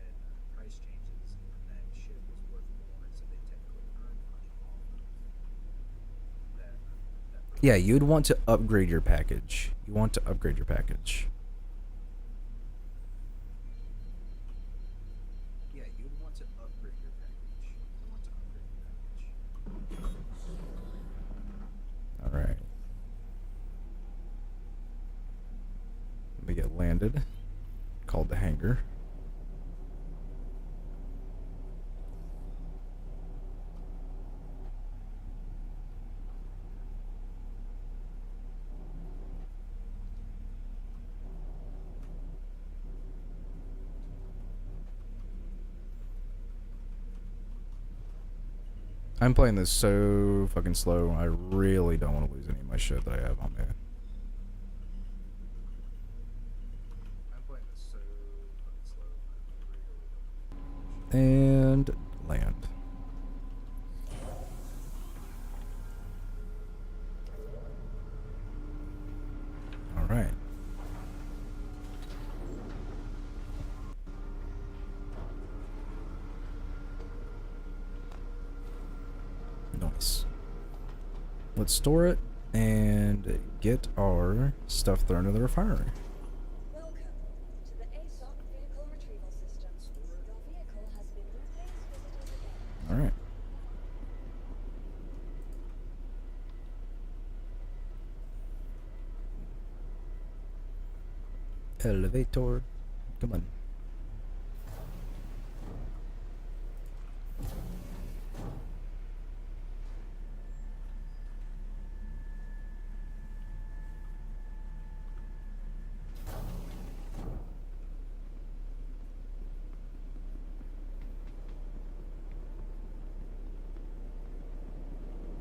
Yeah, you'd want to upgrade your package. You want to upgrade your package. Yeah, you'd want to upgrade your package. You want to upgrade your package. All right. Let me get landed. Called the hangar. I'm playing this so fucking slow. I really don't want to lose any of my shit that I have on me. And land. All right. Nice. Let's store it and get our stuff thrown to the refinery. Welcome to the ASOC vehicle retrieval system. Your vehicle has been replaced visitors again. All right. Elevator. Come on.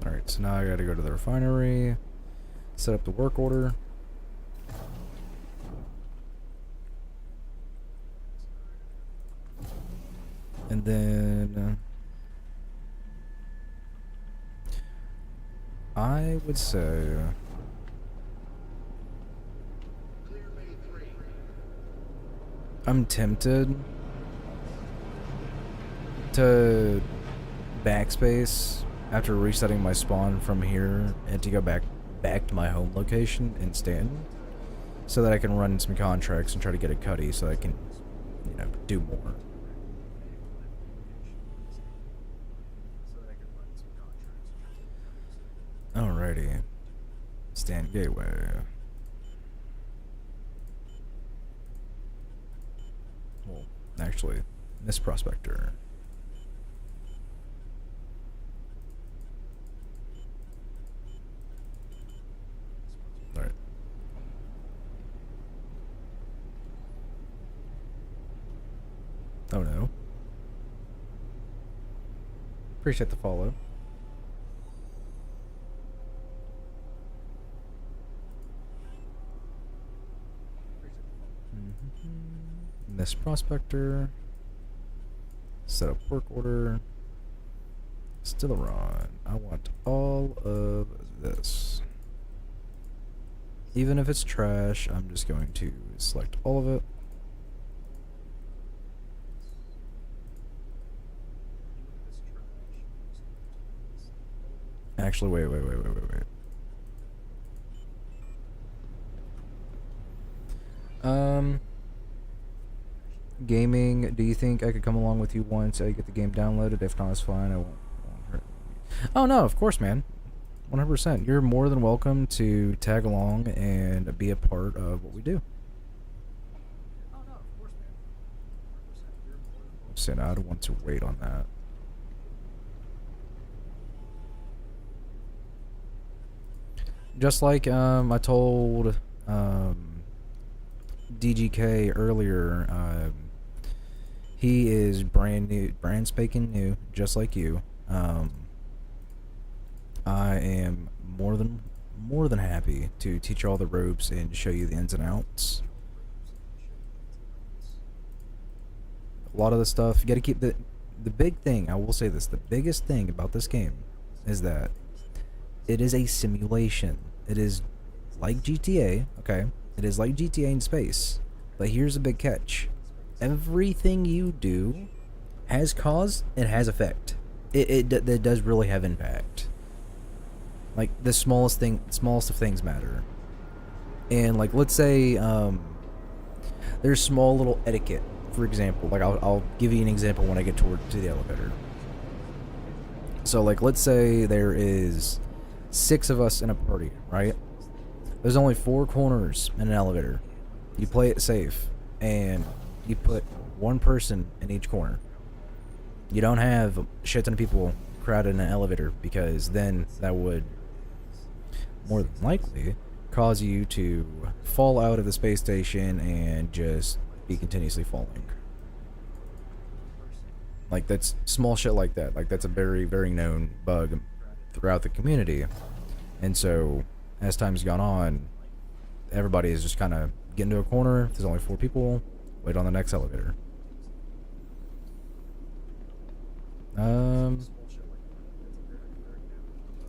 Alright, so now I gotta go to the refinery, set up the work order. And then I would say I'm tempted to backspace after resetting my spawn from here and to go back to my home location in Stanton so that I can run some contracts and try to get a cutty so I can, you know, do more. Alrighty. Stand gateway. Well, actually, Miss Prospector. Alright. Oh no. Appreciate the follow. Miss Prospector. Set up work order. Stileron. I want all of this. Even if it's trash, I'm just going to select all of it. Actually, wait. Gaming, do you think I could come along with you once I get the game downloaded? If not, it's fine. I won't hurt. Oh no, of course, man. 100%. You're more than welcome to tag along and be a part of what we do. So I don't want to wait on that. Just like I told DGK earlier, he is brand spanking new, just like you. I am more than happy to teach you all the ropes and show you the ins and outs. A lot of the stuff you got to keep the big thing. I will say this: the biggest thing about this game is that it is a simulation. It is like GTA, okay? It is like GTA in space. But here's a big catch. Everything you do has cause and has effect. It does really have impact. Like, the smallest of things matter. And, like, let's say, there's small little etiquette. For example, like, I'll give you an example when I get to the elevator. So, like, let's say there is 6 of us in a party, right? There's only 4 corners in an elevator. You play it safe, and you put 1 person in each corner. You don't have a shit ton of people crowded in an elevator, because then that would more than likely cause you to fall out of the space station and just be continuously falling. Like, that's small shit like that. Like, that's a very, very known bug throughout the community. And so, as time's gone on, everybody is just kind of getting to a corner. If there's only 4 people, wait on the next elevator.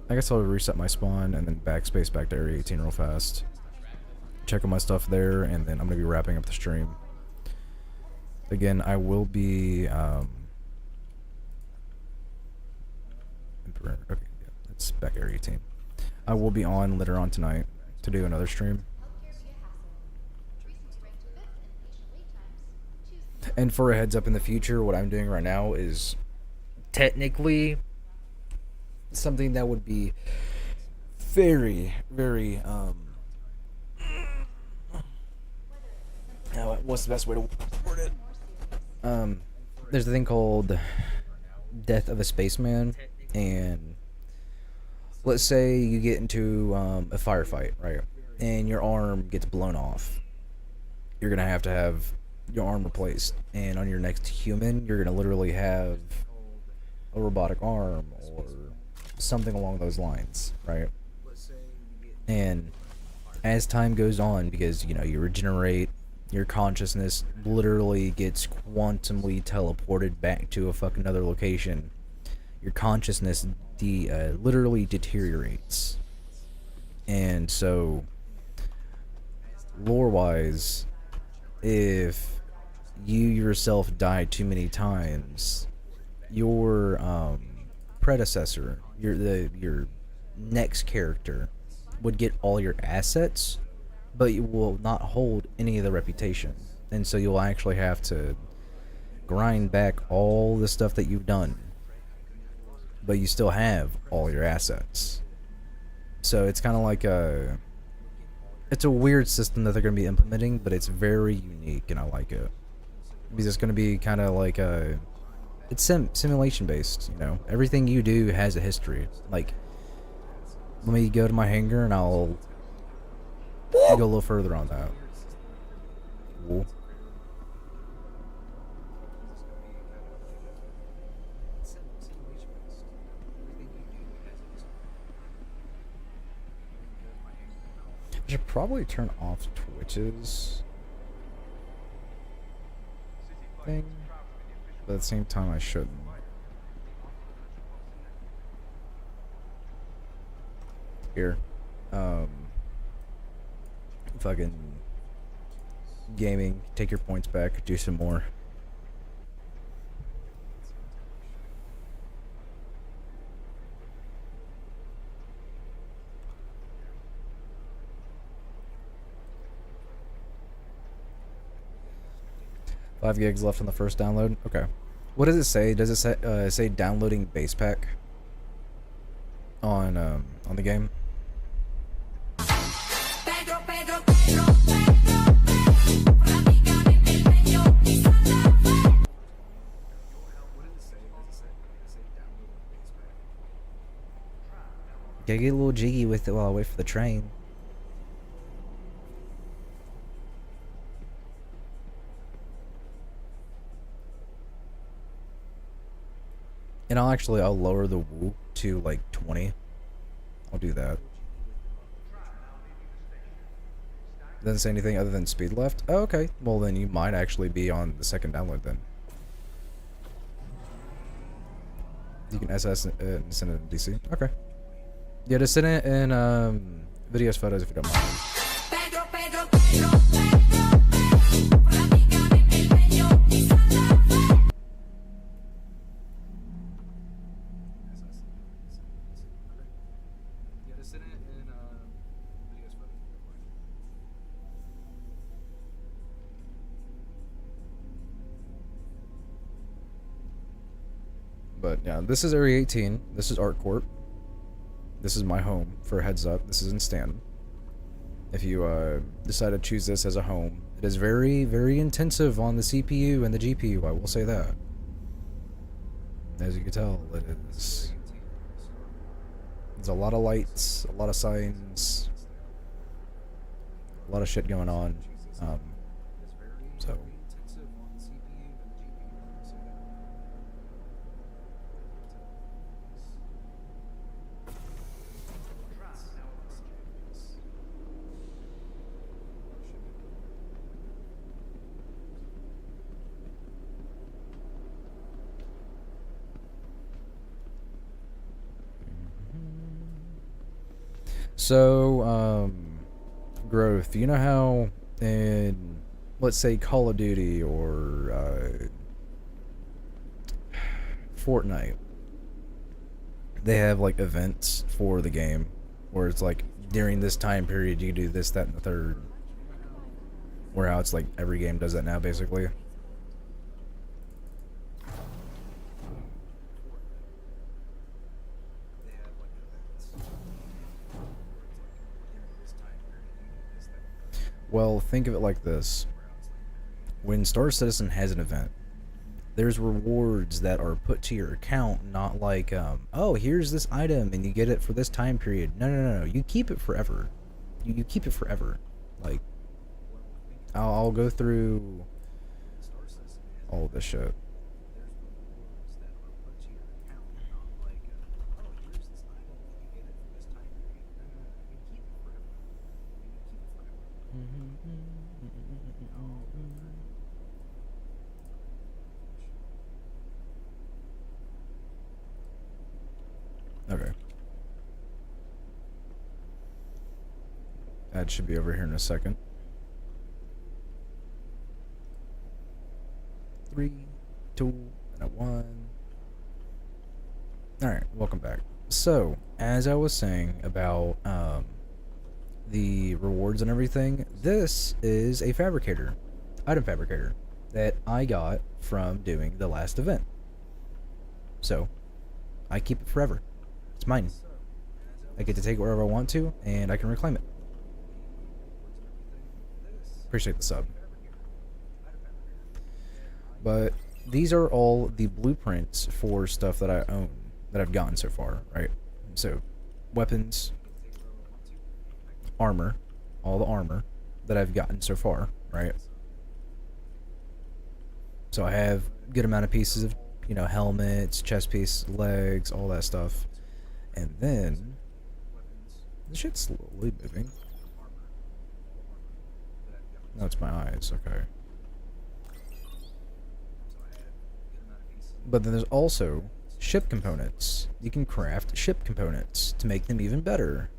I guess I'll reset my spawn and then backspace back to Area 18 real fast. Check on my stuff there, and then I'm going to be wrapping up the stream. Again, I will be, okay, yeah, that's back Area 18. I will be on later on tonight to do another stream. And for a heads up in the future, what I'm doing right now is technically something that would be very, very, what's the best way to word it? There's a thing called Death of a Spaceman, and let's say you get into a firefight, right? And your arm gets blown off. You're gonna have to have your arm replaced, and on your next human, you're gonna literally have a robotic arm or something along those lines, right? And as time goes on, because you know you regenerate, your consciousness literally gets quantumly teleported back to a fucking other location. Your consciousness literally deteriorates, and so lore-wise, if you yourself die too many times, your predecessor, your next character, would get all your assets, but you will not hold any of the reputation, and so you'll actually have to grind back all the stuff that you've done, but you still have all your assets. So it's kind of like a, it's a weird system that they're going to be implementing, but it's very unique, and I like it because it's going to be kind of like a, it's simulation based. You know, everything you do has a history. Like, let me go to my hangar and I'll go a little further on that. Cool. I should probably turn off Twitch's thing, but at the same time I shouldn't. Here. Fucking gaming, take your points back, do some more. Five gigs left on the first download. Okay. What does it say? Does it say downloading base pack on the game? Gotta get a little jiggy with it while I wait for the train. And I'll lower the whoop to like 20. I'll do that. Doesn't say anything other than speed left. Oh, okay. Well, then you might actually be on the second download then. You can SS it and send it in DC. Okay. Yeah, just send it in videos, photos if you don't mind. But yeah, this is Area 18. This is Art Corp. This is my home, for a heads up. This is in Stanton. If you decide to choose this as a home, it is very, very intensive on the CPU and the GPU, I will say that. As you can tell, it is. There's a lot of lights, a lot of signs, a lot of shit going on. So. So, growth. You know how in, let's say, Call of Duty or Fortnite, they have like events for the game where it's like during this time period you do this, that, and the third. Where how it's like every game does that now, basically. Well, think of it like this. When Star Citizen has an event, there's rewards that are put to your account, not like, oh, here's this item and you get it for this time period. No. You keep it forever. You keep it forever. Like, I'll go through all of this shit. Okay. That should be over here in a second. 3, 2, and a 1. Alright, welcome back. So, as I was saying about the rewards and everything, this is a fabricator, item fabricator, that I got from doing the last event. So, I keep it forever. It's mine. I get to take it wherever I want to, and I can reclaim it. Appreciate the sub. But these are all the blueprints for stuff that I own, that I've gotten so far, right? So, weapons, armor, all the armor that I've gotten so far, right? So I have a good amount of pieces of, you know, helmets, chest piece, legs, all that stuff. And then, the shit's slowly moving. No, it's my eyes, okay. But then there's also ship components. You can craft ship components to make them even better.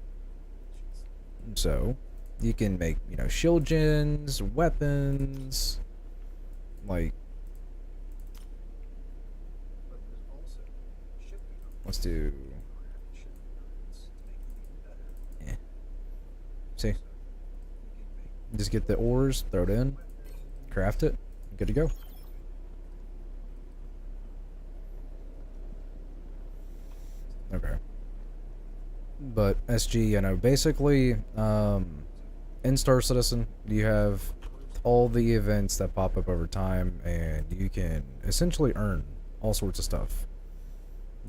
So, you can make, you know, shield gens, weapons, like... Let's do... Yeah. See? Just get the ores, throw it in, craft it, good to go. Okay. But SG, you know, basically, in Star Citizen, you have all the events that pop up over time, and you can essentially earn all sorts of stuff.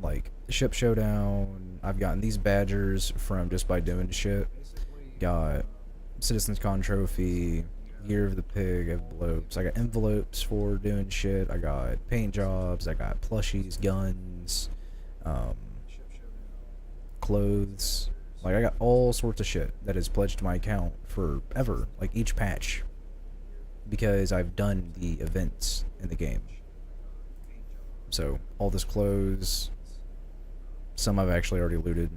Like, Ship Showdown, I've gotten these badgers from just by doing shit. Got Citizen's Con Trophy, Year of the Pig envelopes. I got envelopes for doing shit. I got paint jobs. I got plushies, guns, clothes. Like, I got all sorts of shit that is pledged to my account forever, like each patch, because I've done the events in the game. So, all this clothes, some I've actually already looted.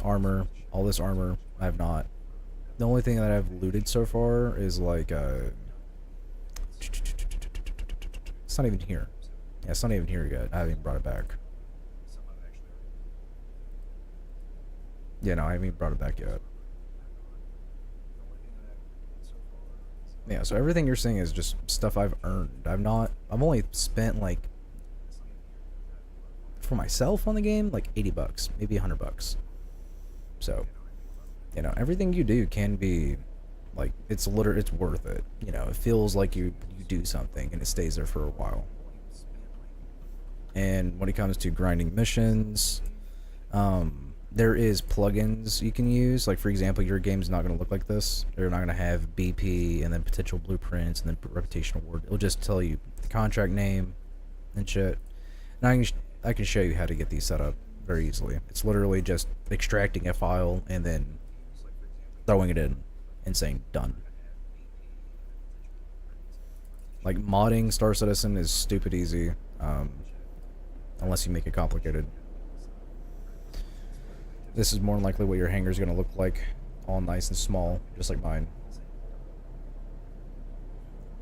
Armor, all this armor, I have not. The only thing that I've looted so far is like, it's not even here. Yeah, it's not even here yet. I haven't even brought it back. Yeah, no, I haven't even brought it back yet. Yeah, so everything you're seeing is just stuff I've earned. I've only spent like, for myself on the game, like 80 bucks, maybe 100 bucks. So, you know, everything you do can be, like, it's worth it. You know, it feels like you do something and it stays there for a while. And when it comes to grinding missions, there is plugins you can use. Like, for example, your game's not going to look like this. You're not going to have BP and then potential blueprints and then reputation award. It'll just tell you the contract name and shit. And I can show you how to get these set up very easily. It's literally just extracting a file and then throwing it in and saying done. Like, modding Star Citizen is stupid easy, unless you make it complicated. This is more than likely what your hangar's gonna look like, all nice and small, just like mine.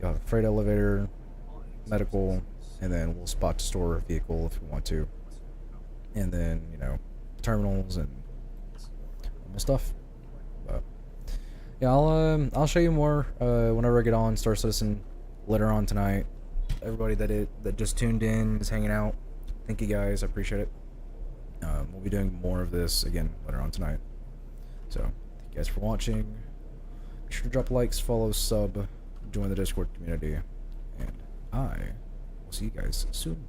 You'll have a freight elevator, medical, and then we'll spot to store a vehicle if we want to. And then, you know, terminals and normal stuff. But yeah, I'll show you more whenever I get on Star Citizen later on tonight. Everybody that just tuned in is hanging out. Thank you guys, I appreciate it. We'll be doing more of this again later on tonight. So, thank you guys for watching. Be sure to drop likes, follow, sub, join the Discord community, and I will see you guys soon.